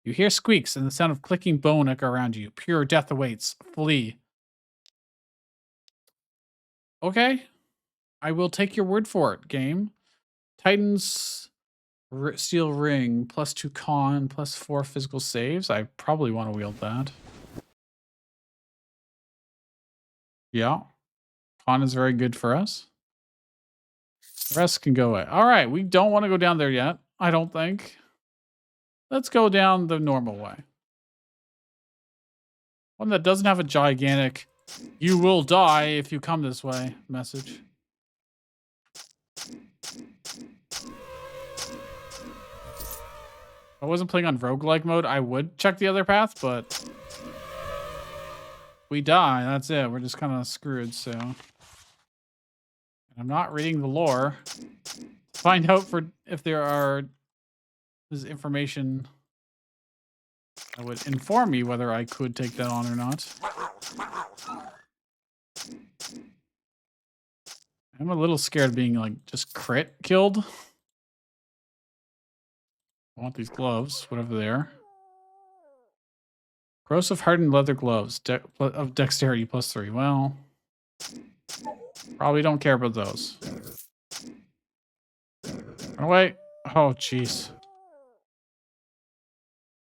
You hear squeaks and the sound of clicking bone echo around you. Pure death awaits. Flee. Okay. I will take your word for it, game. Titan's steel ring. Plus 2 con. Plus 4 physical saves. I probably want to wield that. Yeah. Con is very good for us. The rest can go away. All right. We don't want to go down there yet. I don't think. Let's go down the normal way. One that doesn't have a gigantic, you will die if you come this way message. If I wasn't playing on roguelike mode, I would check the other path, but we die. That's it. We're just kind of screwed, so. And I'm not reading the lore to find out if there is information that would inform me whether I could take that on or not. I'm a little scared of being, like, just crit killed. I want these gloves, whatever they are. Corrosive hardened leather gloves of dexterity +3. Well, probably don't care about those. Run away. Oh, jeez.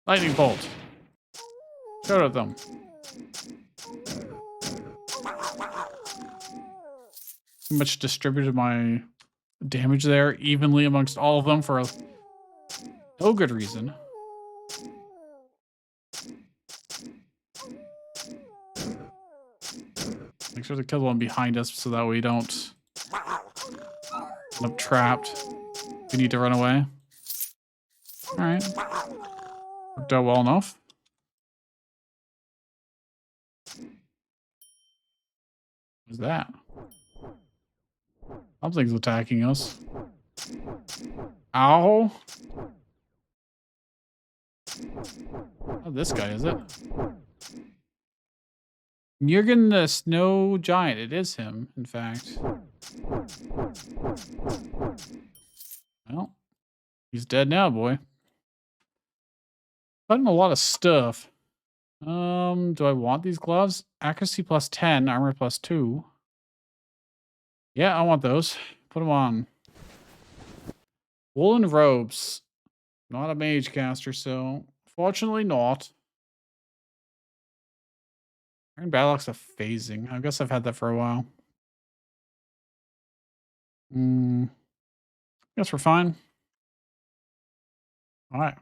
Lightning bolt. Shoot at them. Too much distributed my damage there evenly amongst all of them for no good reason. Make sure to kill the one behind us so that we don't end up trapped. We need to run away. Alright. Worked out well enough. What's that? Something's attacking us. Ow! Oh, this guy, is it? Jurgen the Snow Giant. It is him, in fact. Well, he's dead now, boy. Fighting a lot of stuff. Do I want these gloves? Accuracy +10, armor +2. Yeah, I want those. Put them on. Woolen robes. Not a mage caster, so fortunately not. Iron Battleaxe of phasing. I guess I've had that for a while. Guess we're fine. All right.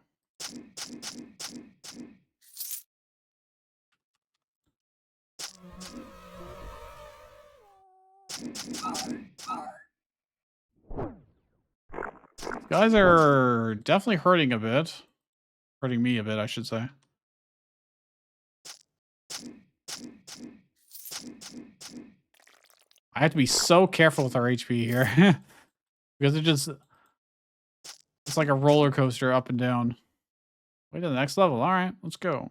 Guys are definitely hurting a bit. Hurting me a bit, I should say. I have to be so careful with our HP here. Because it's like a roller coaster up and down. Wait to the next level. All right, let's go.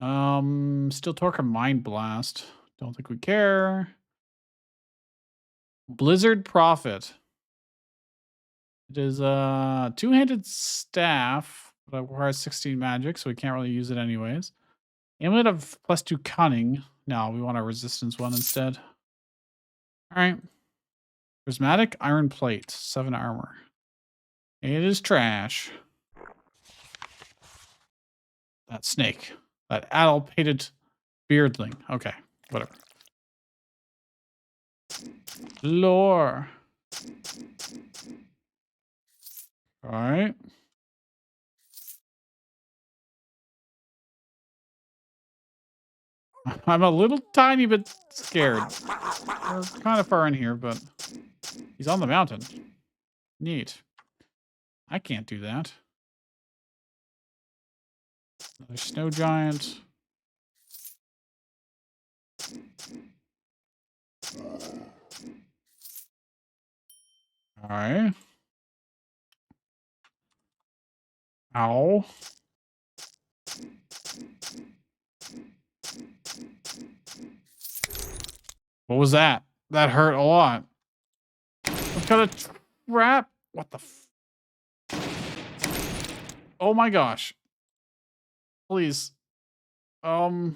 Steel Torque or Mind Blast. Don't think we care. Blizzard Prophet. It is a two-handed staff, but it requires 16 magic, so we can't really use it anyways. Amulet of +2 cunning. No, we want a resistance one instead. All right. Prismatic iron plate, 7 armor. It is trash. That snake. That addle-pated beardling. Okay, whatever. Lore. All right. I'm a little tiny bit scared. We're kind of far in here, but he's on the mountain. Neat. I can't do that. Another snow giant. All right. Ow. What was that? That hurt a lot. What kind of trap? What the Oh my gosh. Please. Ah.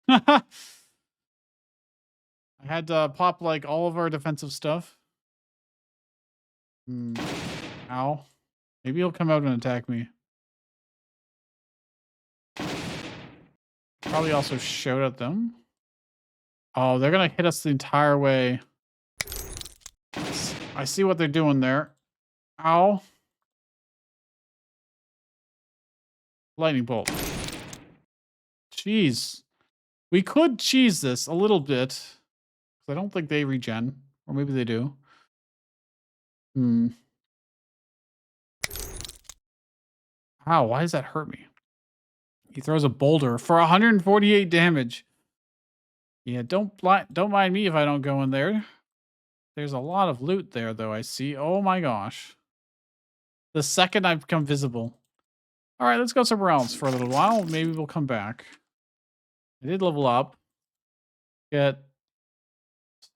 I had to pop like all of our defensive stuff. Ow. Maybe he'll come out and attack me. Probably also shout at them. Oh, they're gonna hit us the entire way. I see what they're doing there. Ow. Lightning bolt. Jeez. We could cheese this a little bit. I don't think they regen. Or maybe they do. Ow, why does that hurt me? He throws a boulder for 148 damage. Yeah, don't mind me if I don't go in there. There's a lot of loot there, though, I see. Oh my gosh. The second I become visible. All right, let's go somewhere else for a little while. Maybe we'll come back. I did level up. Get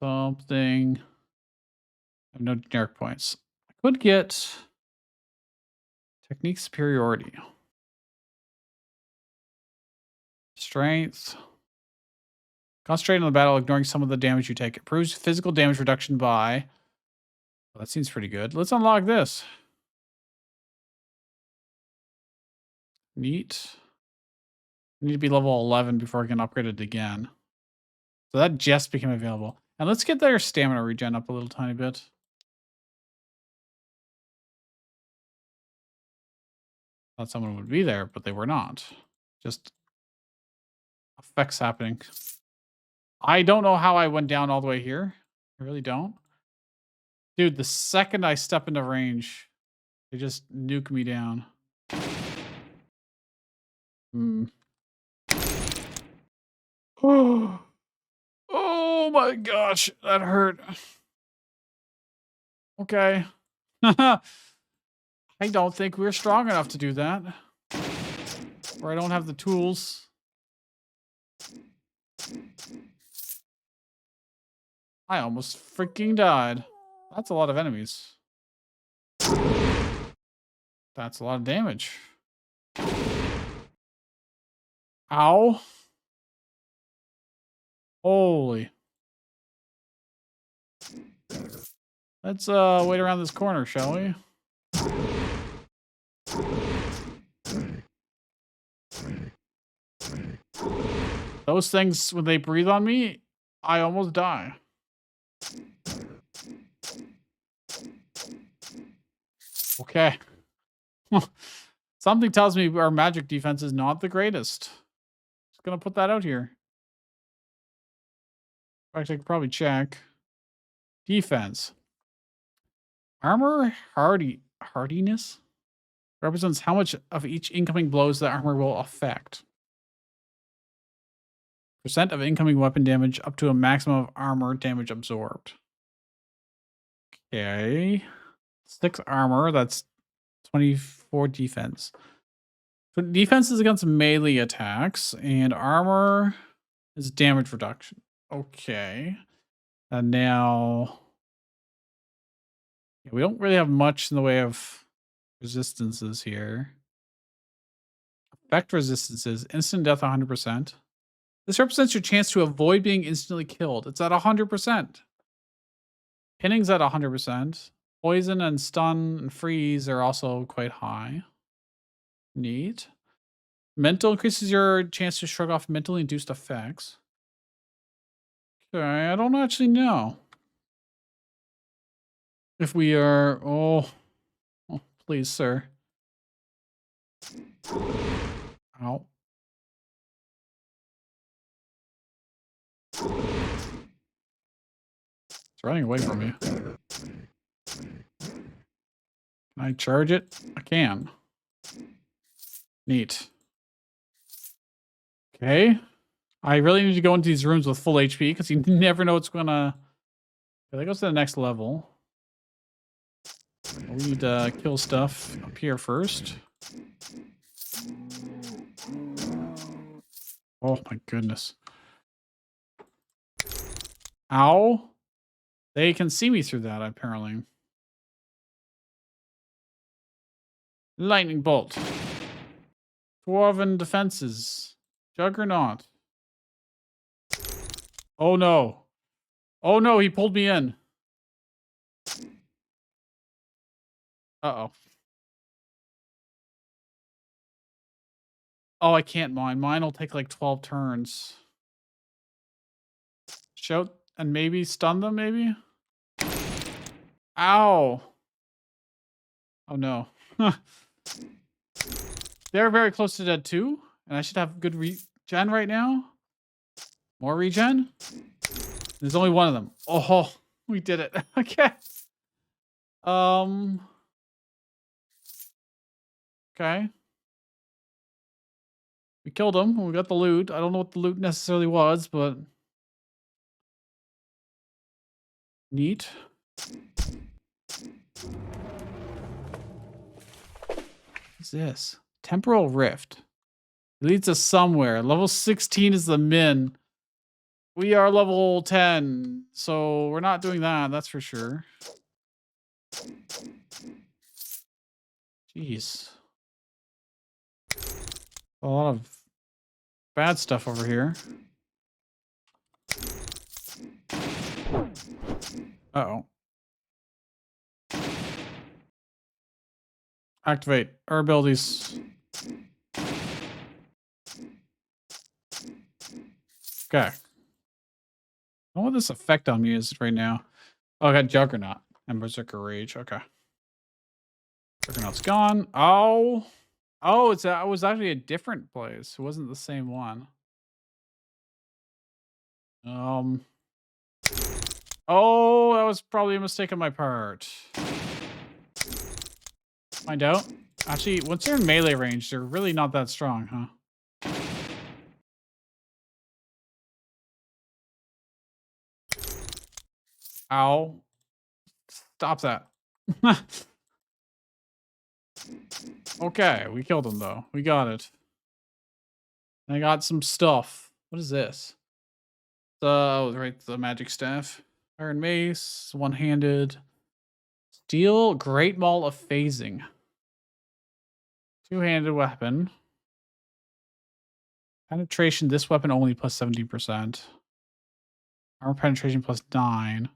something. I have no generic points. I could get technique superiority. Strength. Concentrate on the battle, ignoring some of the damage you take. Improves physical damage reduction by... Well, that seems pretty good. Let's unlock this. Neat. I need to be level 11 before I can upgrade it again. So that just became available. And let's get their stamina regen up a little tiny bit. Thought someone would be there, but they were not. Just effects happening. I don't know how I went down all the way here. I really don't. Dude, the second I step into range, they just nuke me down. Oh my gosh, that hurt. Okay. I don't think we're strong enough to do that. Or I don't have the tools. I almost freaking died. That's a lot of enemies. That's a lot of damage. Ow. Holy. Let's wait around this corner, shall we? Those things, when they breathe on me, I almost die. Okay. Something tells me our magic defense is not the greatest. Just gonna put that out here. Actually, I could probably check. Defense. Armor hardiness represents how much of each incoming blows the armor will affect. Percent of incoming weapon damage up to a maximum of armor damage absorbed. Okay. 6 armor, that's 24 defense. So defense is against melee attacks, and armor is damage reduction. Okay. And now we don't really have much in the way of resistances here. Effect resistances, instant death 100%. This represents your chance to avoid being instantly killed. It's at 100%. Pinning's at 100%. Poison and stun and freeze are also quite high. Neat. Mental increases your chance to shrug off mentally induced effects. Okay, I don't actually know. If we are... Oh, please, sir. Ow. It's running away from me. Can I charge it? I can. Neat. Okay. I really need to go into these rooms with full HP because you never know what's gonna... That goes to the next level. We need to kill stuff up here first. Oh my goodness. Ow. They can see me through that, apparently. Lightning bolt. Dwarven defenses. Juggernaut. Oh no. Oh no, he pulled me in. Uh-oh. Oh, I can't mine. Mine will take like 12 turns. Shout and maybe stun them, maybe? Ow. Oh no. They're very close to dead too, and I should have good regen right now. More regen? There's only one of them. Oh, we did it. Okay. Okay. We killed him. We got the loot. I don't know what the loot necessarily was, but neat. What's this? Temporal Rift. It leads us somewhere. Level 16 is the min. We are level 10, so we're not doing that, that's for sure. Jeez. A lot of bad stuff over here. Uh-oh. Activate our abilities. Okay. I don't know what this effect on me is right now. Oh, I got Juggernaut and Berserker Rage. Okay. Juggernaut's gone. Oh. Oh, it was actually a different place. It wasn't the same one. Oh, that was probably a mistake on my part. Find out. Actually, once they're in melee range, they're really not that strong, huh? Ow. Stop that. Okay, we killed him though. We got it. I got some stuff. What is this? Right, the magic staff. Iron mace, one-handed. Steel Great Maul of Phasing. Two-handed weapon. Penetration, this weapon only plus 70%. Armor penetration plus 9.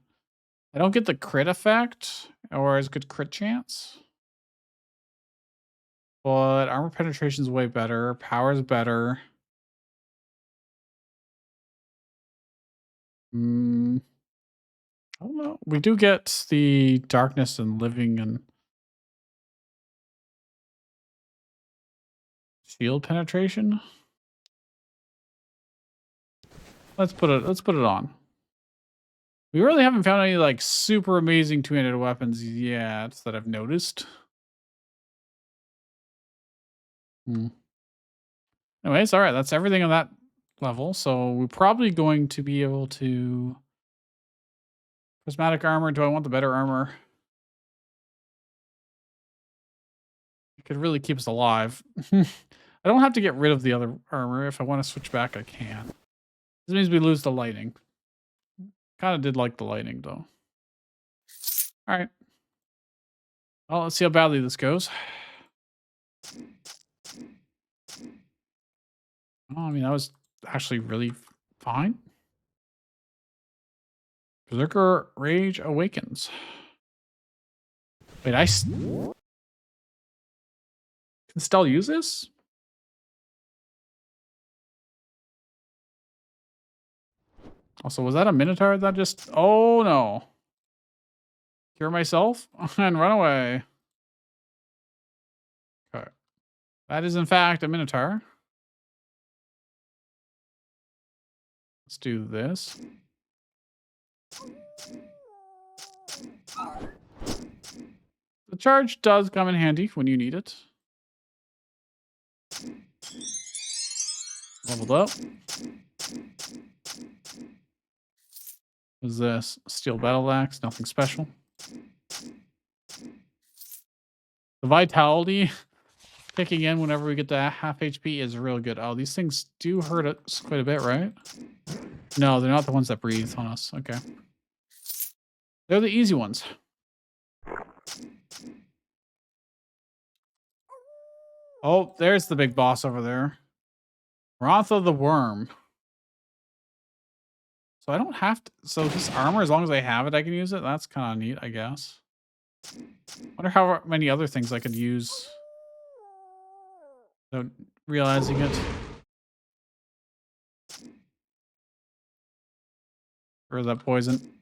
I don't get the crit effect or as good crit chance. But armor penetration is way better. Power is better. Mm, I don't know. We do get the darkness and living and shield penetration. Let's put it on. We really haven't found any like super amazing two-handed weapons yet that I've noticed. Hmm. Anyways, all right, that's everything on that level. So we're probably going to be able to prismatic armor. Do I want the better armor? It could really keep us alive. I don't have to get rid of the other armor. If I want to switch back, I can. This means we lose the lighting. Kind of did like the lighting though. All right. Well, let's see how badly this goes. Oh, I mean, that was actually really fine. Berserker Rage Awakens. Wait, can still use this? Also, was that a Minotaur that just... Oh, no. Cure myself and run away. Okay. That is, in fact, a Minotaur. Let's do this. The charge does come in handy when you need it. Leveled up. What's this? Steel battle axe. Nothing special. The vitality kicking in whenever we get to half HP is real good. Oh, these things do hurt us quite a bit, right? No, they're not the ones that breathe on us. Okay. They're the easy ones. Oh, there's the big boss over there. Rotha the Worm. So I don't have to... So this armor, as long as I have it, I can use it. That's kind of neat, I guess. Wonder how many other things I could use without realizing it. Or that poison.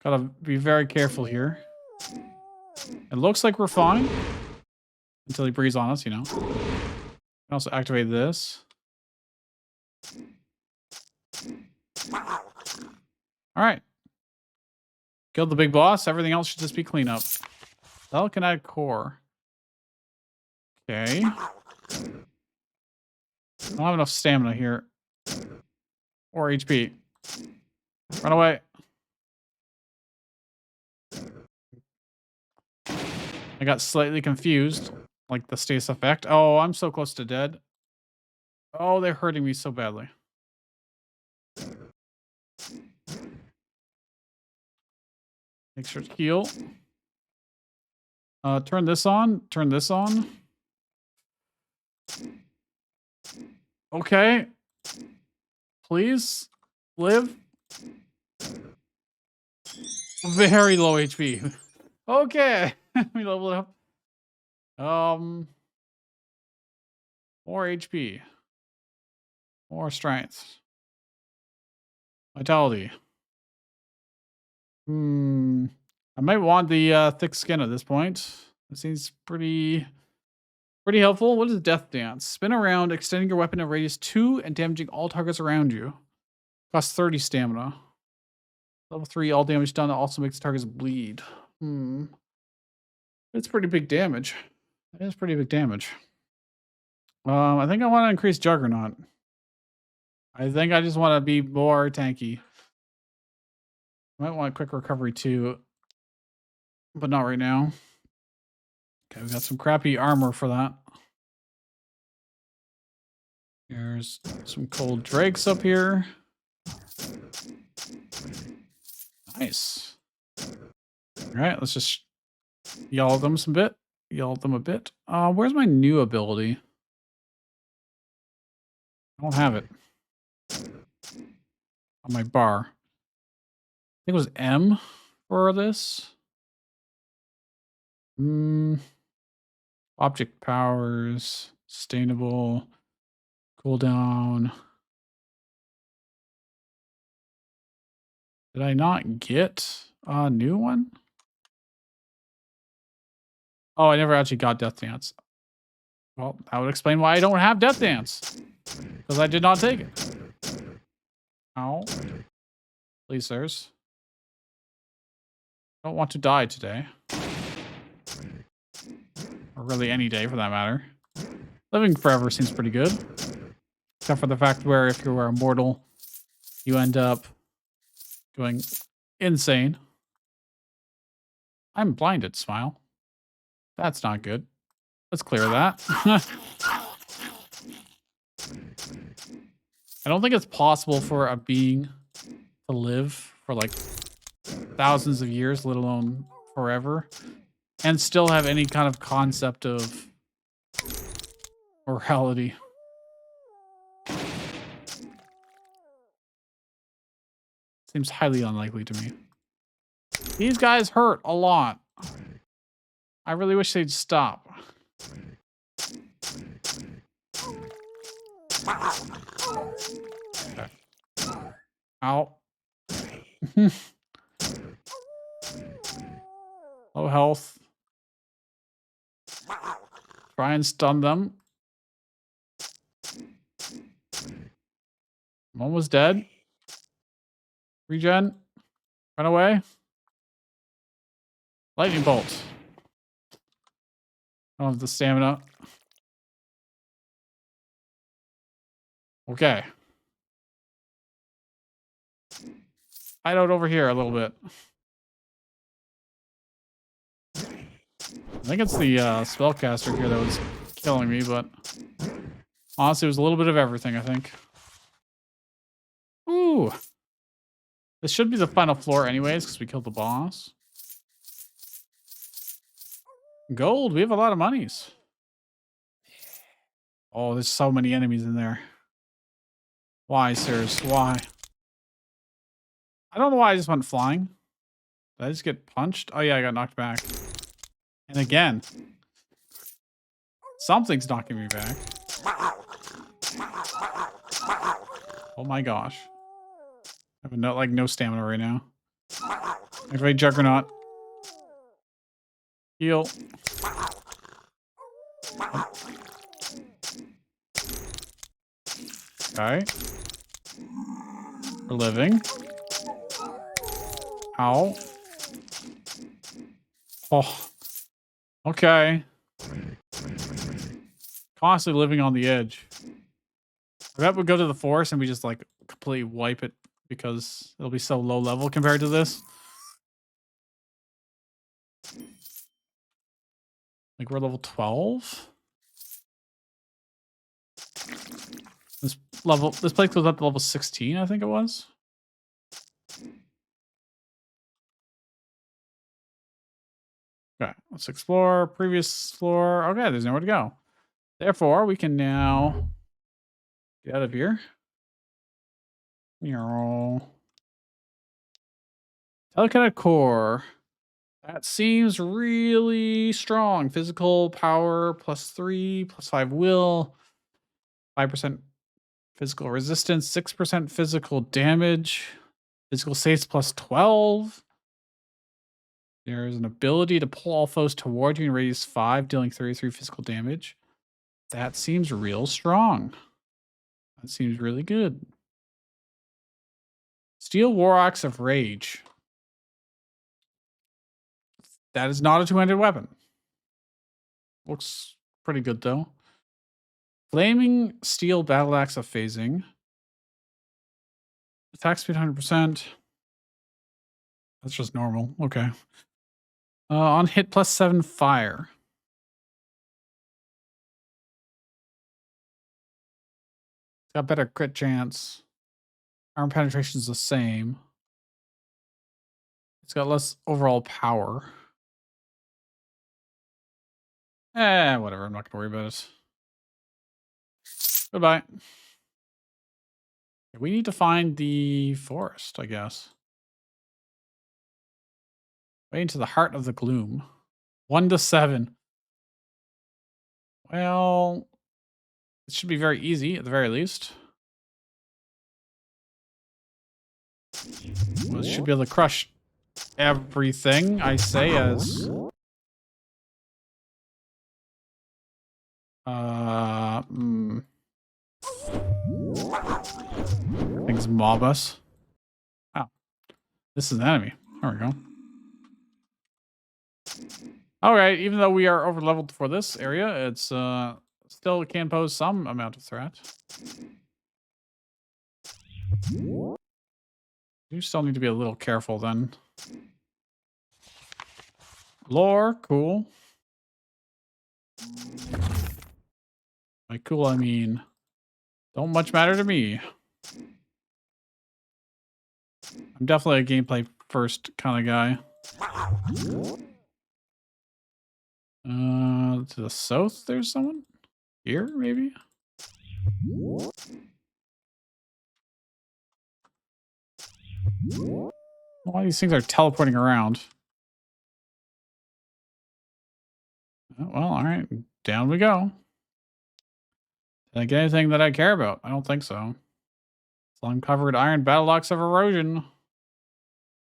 Gotta be very careful here. It looks like we're fine. Until he breathes on us, you know. Can also activate this. Alright. Killed the big boss. Everything else should just be cleanup. Telekinetic core. Okay. I don't have enough stamina here. Or HP. Run away. I got slightly confused. Like the status effect. Oh, I'm so close to dead. Oh, they're hurting me so badly. Make sure to heal. Turn this on. Turn this on. Okay. Please. Live. Very low HP. Okay. We leveled up. More HP. More strength. Vitality. I might want the thick skin at this point. It seems pretty helpful. What is Death Dance? Spin around, extending your weapon in radius 2 and damaging all targets around you. Costs 30 stamina. Level 3, all damage done also makes targets bleed. It's pretty big damage. It is pretty big damage. I think I want to increase Juggernaut. I think I just want to be more tanky. I might want quick recovery too, but not right now. Okay, we got some crappy armor for that. Here's some cold drakes up here. Nice. All right, let's just yell at them some bit. Yell at them a bit. Where's my new ability? I don't have it on my bar. I think it was M for this. Object powers, sustainable, cooldown. Did I not get a new one? Oh, I never actually got Death Dance. Well, that would explain why I don't have Death Dance. Because I did not take it. Ow. Please, sirs. I don't want to die today. Or really any day for that matter. Living forever seems pretty good. Except for the fact where if you are immortal, you end up going insane. I'm blinded, Smile. That's not good. Let's clear that. I don't think it's possible for a being to live for like thousands of years, let alone forever, and still have any kind of concept of morality. Seems highly unlikely to me. These guys hurt a lot. I really wish they'd stop. Okay. Ow. Low health. Try and stun them. One was dead. Regen. Run away. Lightning bolt. I don't have the stamina. Okay. Hide out over here a little bit. I think it's the spellcaster here that was killing me, but honestly, it was a little bit of everything, I think. Ooh. This should be the final floor anyways, because we killed the boss. Gold. We have a lot of monies. Oh, there's so many enemies in there. Why, sirs? Why? I don't know why I just went flying. Did I just get punched? Oh, yeah, I got knocked back. And again. Something's knocking me back. Oh my gosh. I have no stamina right now. Activate Juggernaut. Heal. Okay. We're living. Ow. Oh. Okay. Constantly living on the edge. I bet we go to the forest and we just like completely wipe it because it'll be so low level compared to this. Like we're level 12. This place goes up to level 16, I think it was. Okay, let's explore previous floor. Okay, there's nowhere to go. Therefore, we can now get out of here. Telekinetic core. That seems really strong. Physical power +3, +5 will, 5% physical resistance, 6% physical damage, physical saves +12. There's an ability to pull all foes toward you and radius 5, dealing 33 physical damage. That seems real strong. That seems really good. Steel War Axe of Rage. That is not a two-handed weapon. Looks pretty good, though. Flaming Steel Battle Axe of Phasing. Attack speed 100%. That's just normal. Okay. On hit +7 fire. It's got better crit chance. Armor penetration is the same. It's got less overall power. Whatever. I'm not going to worry about it. Goodbye. We need to find the forest, I guess. Way into the heart of the gloom. 1 to 7. Well, it should be very easy at the very least. Well, it should be able to crush everything I say as... Things mob us. Oh. This is an enemy. There we go. Alright, even though we are over leveled for this area, it's still can pose some amount of threat. You still need to be a little careful then. Lore, cool. By cool, I mean, don't much matter to me. I'm definitely a gameplay first kind of guy. To the south, there's someone? Here, maybe? A lot of these things are teleporting around. Oh, well, alright. Down we go. Did I get anything that I care about? I don't think so. Slime-covered iron battle axe of erosion.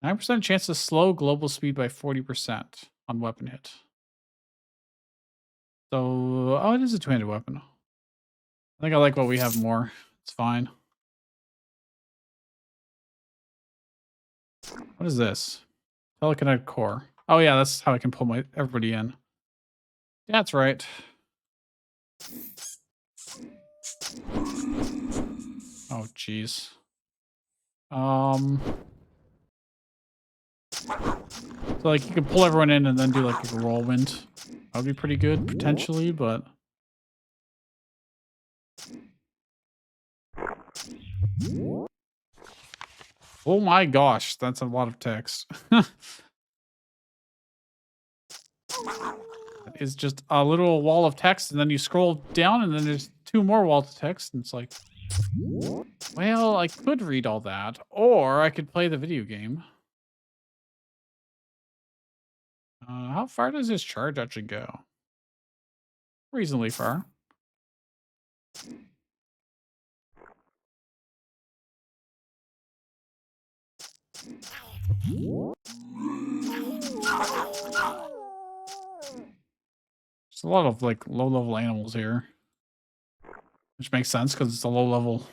9% chance to slow global speed by 40% on weapon hit. So, oh, it is a two-handed weapon. I think I like what we have more. It's fine. What is this? Telekinetic core. Oh yeah, that's how I can pull everybody in. That's right. Oh jeez. So like you can pull everyone in and then do like a whirlwind. That would be pretty good potentially, but oh my gosh, that's a lot of text. It's just a little wall of text, and then you scroll down, and then there's two more walls of text, and it's like, well, I could read all that, or I could play the video game. How far does this charge actually go? Reasonably far. There's a lot of like low-level animals here, which makes sense because it's a low-level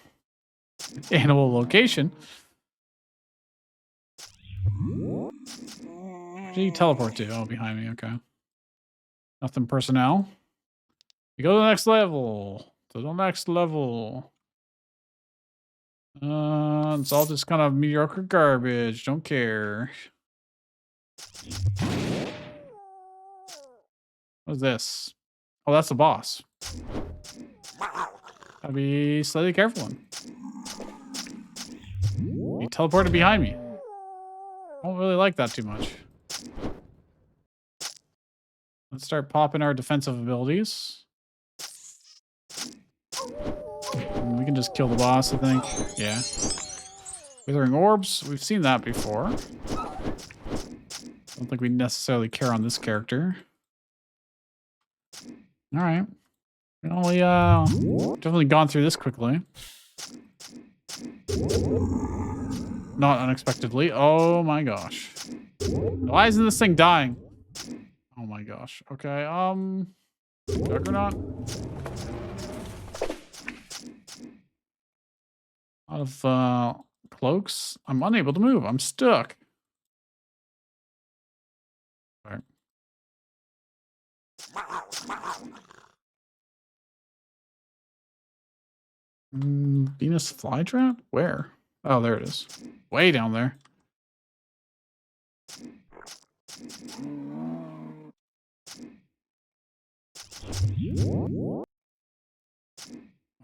animal location. Where did you teleport to? Oh, behind me. Okay. Nothing personnel. We go to the next level. To the next level. It's all just kind of mediocre garbage. Don't care. What's this? Oh, that's the boss. Gotta be slightly careful. He teleported behind me. I don't really like that too much. Let's start popping our defensive abilities. And we can just kill the boss, I think. Yeah. Withering orbs. We've seen that before. Don't think we necessarily care on this character. All right. We only definitely gone through this quickly. Not unexpectedly. Oh my gosh. Why isn't this thing dying? Oh my gosh. Okay, Juggernaut. Out of cloaks. I'm unable to move. I'm stuck. All right. Venus flytrap? Where? Oh, there it is. Way down there.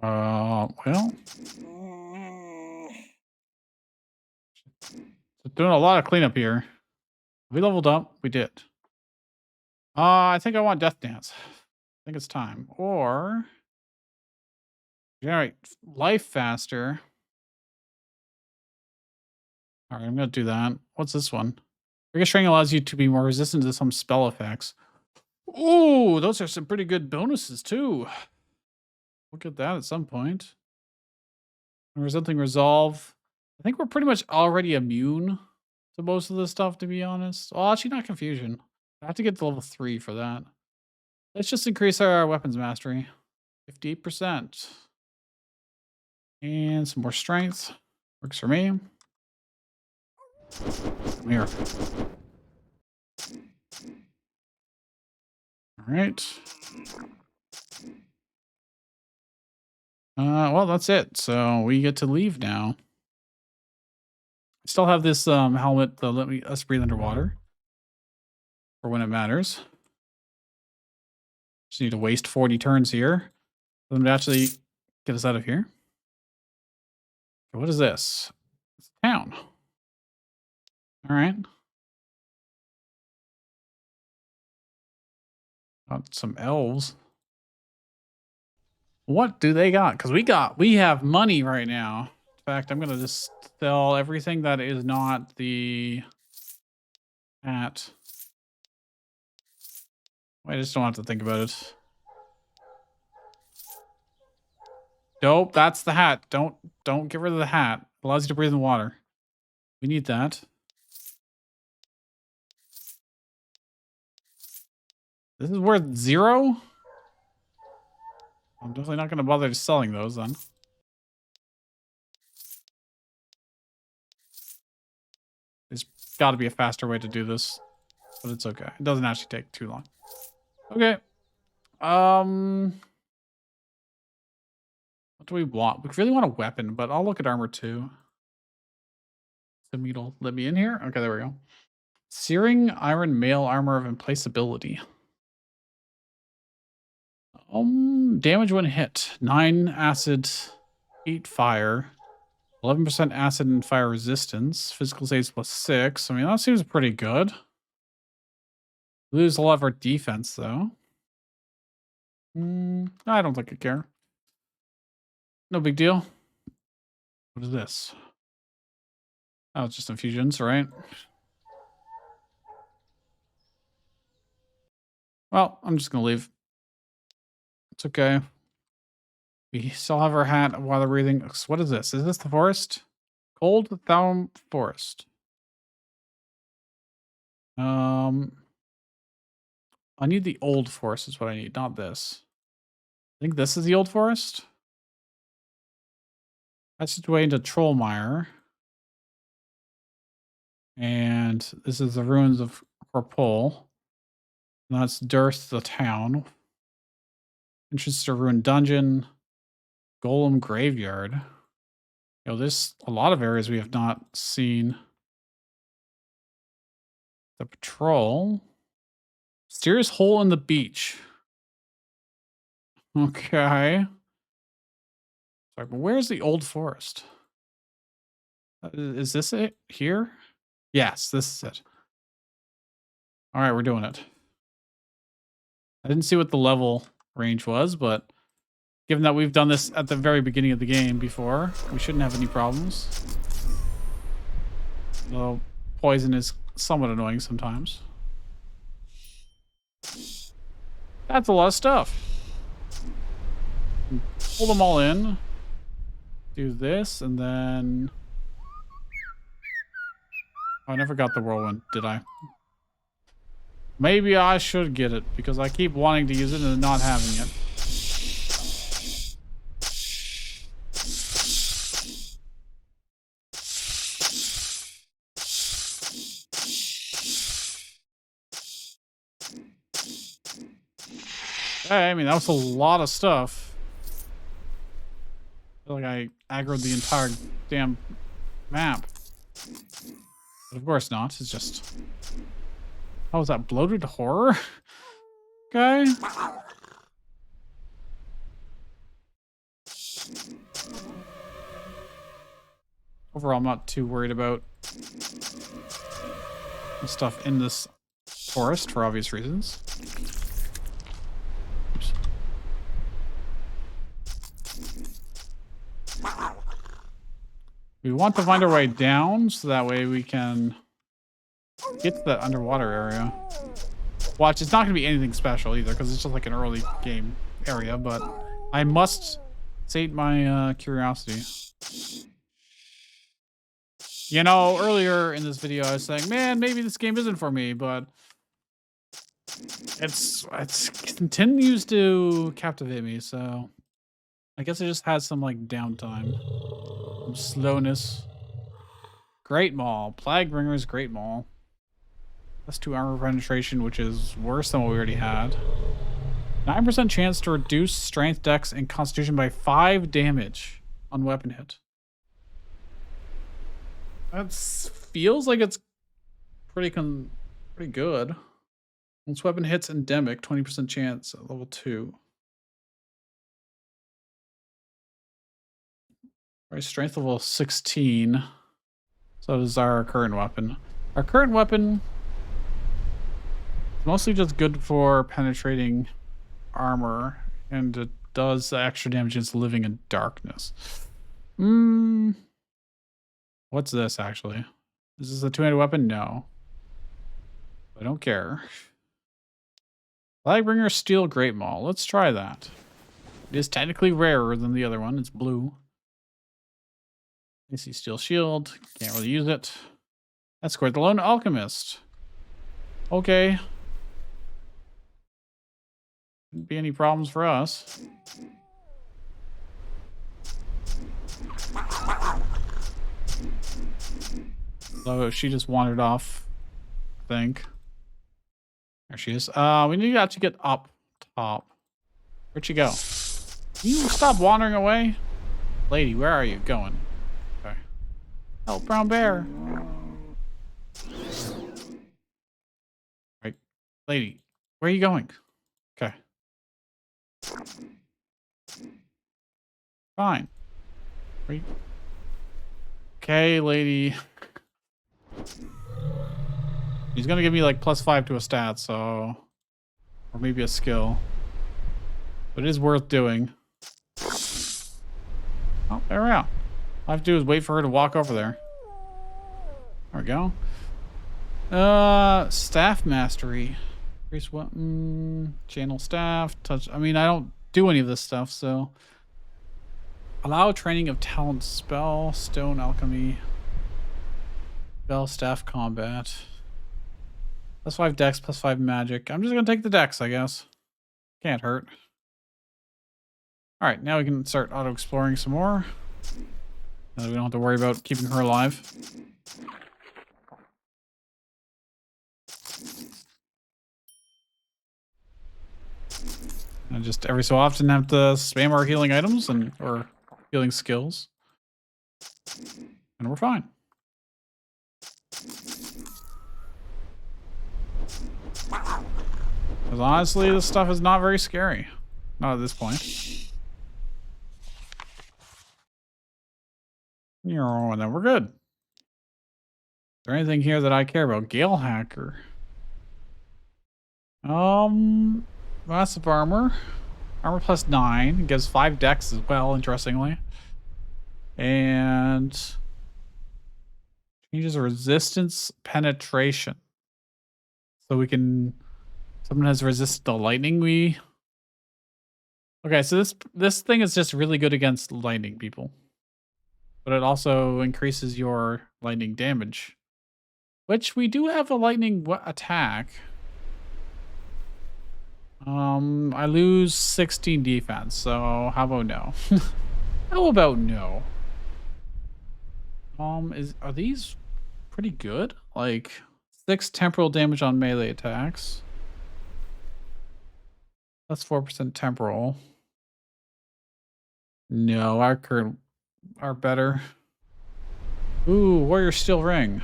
Well. Doing a lot of cleanup here. We leveled up. We did. I think I want Death Dance. I think it's time. Or generate life faster. All right, I'm going to do that. What's this one? Ricocheting allows you to be more resistant to some spell effects. Ooh, those are some pretty good bonuses, too. Look at that at some point. Resulting resolve I think we're pretty much already immune to most of this stuff, to be honest. Well, actually, not confusion. I have to get to level 3 for that. Let's just increase our weapons mastery. 58%. And some more strength. Works for me. Come here. All right. Well, that's it. So we get to leave now. Still have this helmet to let us breathe underwater for when it matters. Just need to waste 40 turns here for them to actually get us out of here. What is this? It's a town. All right. Got some elves. What do they got? Because we have money right now. In fact, I'm gonna just sell everything that is not the hat. I just don't have to think about it. Nope, that's the hat. Don't get rid of the hat. Allows you to breathe in water. We need that. This is worth 0? I'm definitely not going to bother selling those then. There's got to be a faster way to do this, but it's okay. It doesn't actually take too long. Okay. What do we want? We really want a weapon, but I'll look at armor too. It'll let me in here. Okay, there we go. Searing iron mail armor of implaceability. Damage when hit. 9 acid, 8 fire, 11% acid and fire resistance. Physical saves +6. I mean, that seems pretty good. Lose a lot of our defense though. I don't think I care. No big deal. What is this? Oh, it's just infusions, right? Well, I'm just gonna leave. It's okay. We still have our hat while they're breathing. What is this? Is this the forest? Cold Thumb Forest. I need the old forest is what I need, not this. I think this is the old forest. That's the way into Trollmire. And this is the ruins of Corpole. And that's Durst, the town. Entrance to ruined dungeon. Golem graveyard. You know, there's a lot of areas we have not seen. The patrol. Mysterious hole in the beach. Okay. Sorry, but where's the old forest? Is this it here? Yes, this is it. All right, we're doing it. I didn't see what the level range was, but given that we've done this at the very beginning of the game before, we shouldn't have any problems. Though poison is somewhat annoying sometimes. That's a lot of stuff. Pull them all in. Do this, and then... Oh, I never got the whirlwind, did I? Maybe I should get it, because I keep wanting to use it and not having it. Hey, I mean, that was a lot of stuff. I feel like I aggroed the entire damn map. But of course not. It's just... Oh, is that bloated horror? Okay. Overall, I'm not too worried about the stuff in this forest for obvious reasons. Oops. We want to find our way down so that way we can get to that underwater area. Watch, it's not going to be anything special either because it's just like an early game area, but I must sate my curiosity. You know, earlier in this video, I was saying, man, maybe this game isn't for me, but it's continues to captivate me. So I guess it just has some like downtime, some slowness. Great Maul, Plaguebringer's Great Maul. That's 2 armor penetration, which is worse than what we already had. 9% chance to reduce strength, dex, and constitution by 5 damage on weapon hit. That feels like it's pretty good. Once weapon hits endemic, 20% chance at level 2. Right, strength level 16. So does our current weapon. Our current weapon is mostly just good for penetrating armor, and it does extra damage against living in darkness. What's this actually? Is this a two-handed weapon? No. I don't care. Flagbringer Steel Great Maul. Let's try that. It is technically rarer than the other one. It's blue. AC Steel Shield. Can't really use it. That's Squirt the Lone Alchemist. Okay. Shouldn't be any problems for us. So she just wandered off, I think. There she is. We need to actually get up top. Where'd she go? You stop wandering away? Lady, where are you going? Okay. Help, brown bear. Right. Lady, where are you going? Okay. Fine. Wait. Okay, lady. He's gonna give me like +5 to a stat, so, or maybe a skill, but it is worth doing. Oh, there we go. All I have to do is wait for her to walk over there. There we go. Staff mastery. Increase what? Channel staff. Touch. I mean, I don't do any of this stuff, so. Allow training of talent spell, stone alchemy, spell, staff combat. +5 dex, +5 magic. I'm just gonna take the dex, I guess. Can't hurt. All right, now we can start auto-exploring some more. Now that we don't have to worry about keeping her alive. And just every so often have to spam our healing items or healing skills. And we're fine. Because honestly, this stuff is not very scary. Not at this point. And then we're good. Is there anything here that I care about? Gale Hacker. Massive armor. Armor +9. It gives 5 dex as well, interestingly. And changes resistance penetration. So we can, someone has resisted the lightning. Okay, so this thing is just really good against lightning people. But it also increases your lightning damage. Which we do have a lightning attack. I lose 16 defense, so how about no? How about no? Are these pretty good? Like 6 temporal damage on melee attacks. That's 4% temporal. No, our current are better. Ooh, Warrior Steel Ring.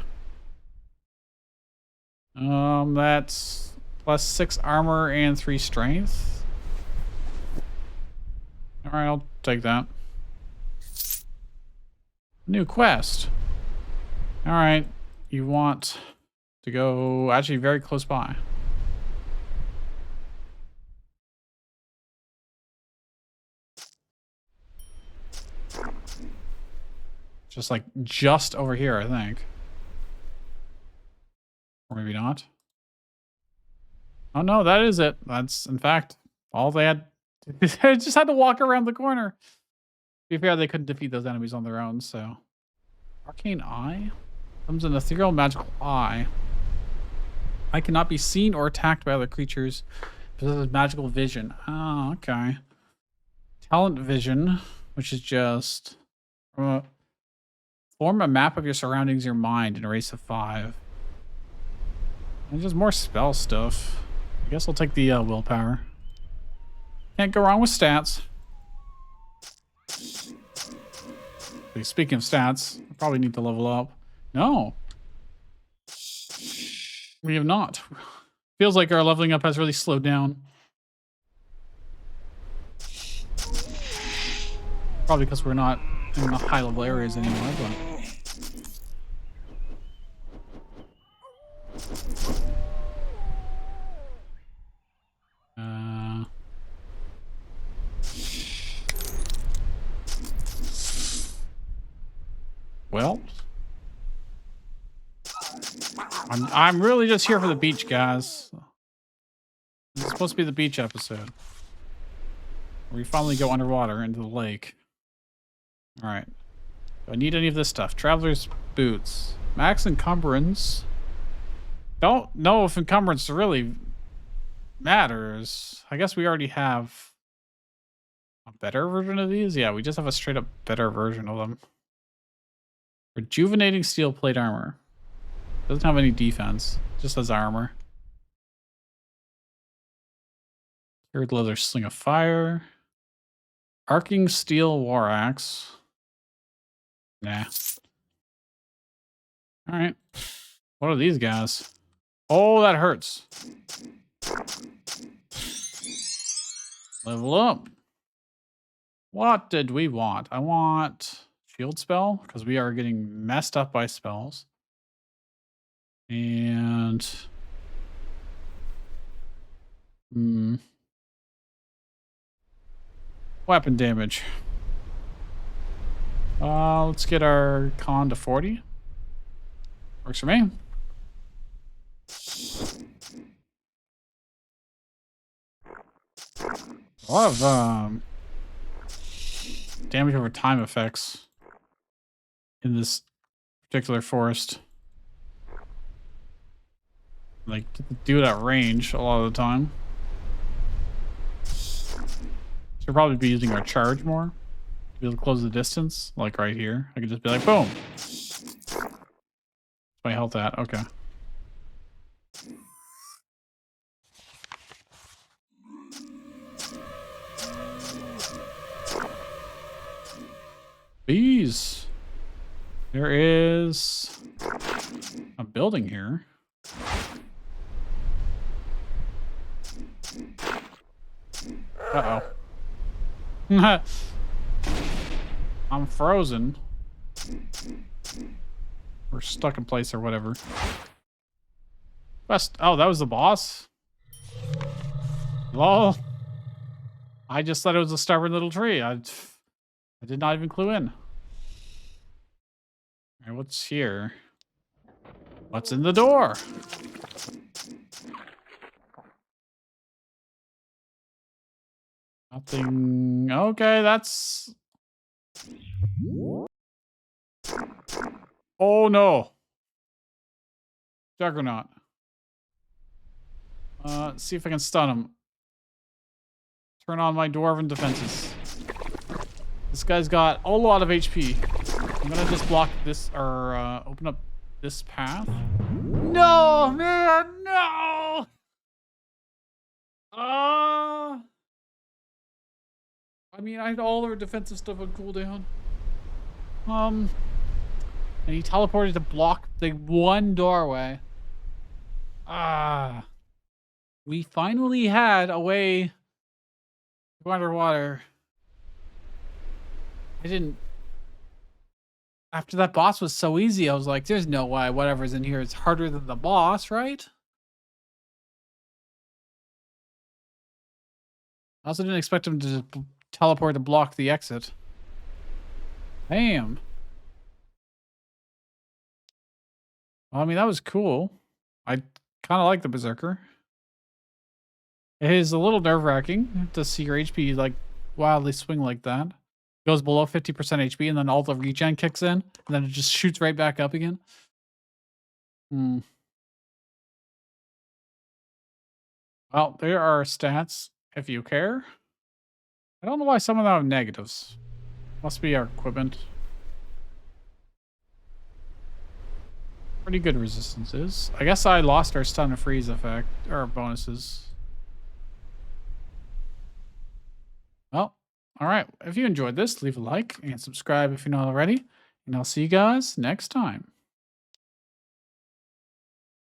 That's +6 armor and 3 strength. All right, I'll take that. New quest. All right, you want to go actually very close by. Just like just over here, I think. Or maybe not. Oh no, that is it. That's in fact all they had. They just had to walk around the corner. To be fair, they couldn't defeat those enemies on their own, so. Arcane Eye? Comes an ethereal magical eye. I cannot be seen or attacked by other creatures. Possesses magical vision. Oh, okay. Talent vision, which is just form a map of your surroundings, your mind, in a race of 5. And just more spell stuff. I guess I'll take the willpower. Can't go wrong with stats. Speaking of stats, I probably need to level up. No. We have not. Feels like our leveling up has really slowed down. Probably because we're not in the high level areas anymore, but... Well... I'm really just here for the beach, guys. This is supposed to be the beach episode. Where we finally go underwater into the lake. Alright. Do I need any of this stuff? Traveler's boots. Max encumbrance. Don't know if encumbrance really matters. I guess we already have a better version of these. Yeah, we just have a straight up better version of them. Rejuvenating steel plate armor. Doesn't have any defense. Just has armor. Cured leather sling of fire. Arcing steel war axe. Nah. Alright. What are these guys? Oh, that hurts. Level up. What did we want? I want shield spell, because we are getting messed up by spells. And... weapon damage. Let's get our con to 40. Works for me. A lot of damage over time effects in this particular forest. Like, do it at range a lot of the time. Should probably be using our charge more. To be able to close the distance, like right here. I could just be like, boom. What's my health at? Okay. Bees. There is a building here. Uh-oh. I'm frozen. We're stuck in place or whatever. Oh, that was the boss? Lol. I just thought it was a stubborn little tree. I did not even clue in. All right, what's here? What's in the door? Nothing. Okay, that's... Oh no. Juggernaut. Let's see if I can stun him. Turn on my dwarven defenses. This guy's got a lot of HP. I'm gonna just block this, or open up this path. No, man, no! I mean, I had all our defensive stuff on cooldown. And he teleported to block the one doorway. We finally had a way to go underwater. I didn't... After that boss was so easy, I was like, there's no way whatever's in here is harder than the boss, right? I also didn't expect him to teleport to block the exit. Damn. Well, I mean, that was cool. I kind of like the berserker. It is a little nerve-wracking to see your HP like wildly swing like that. Goes below 50% HP and then all the regen kicks in and then it just shoots right back up again. Hmm. Well, there are stats if you care. I don't know why some of them have negatives. Must be our equipment. Pretty good resistances. I guess I lost our stun and freeze effect, or bonuses. Well, all right. If you enjoyed this, leave a like and subscribe if you're not already. And I'll see you guys next time.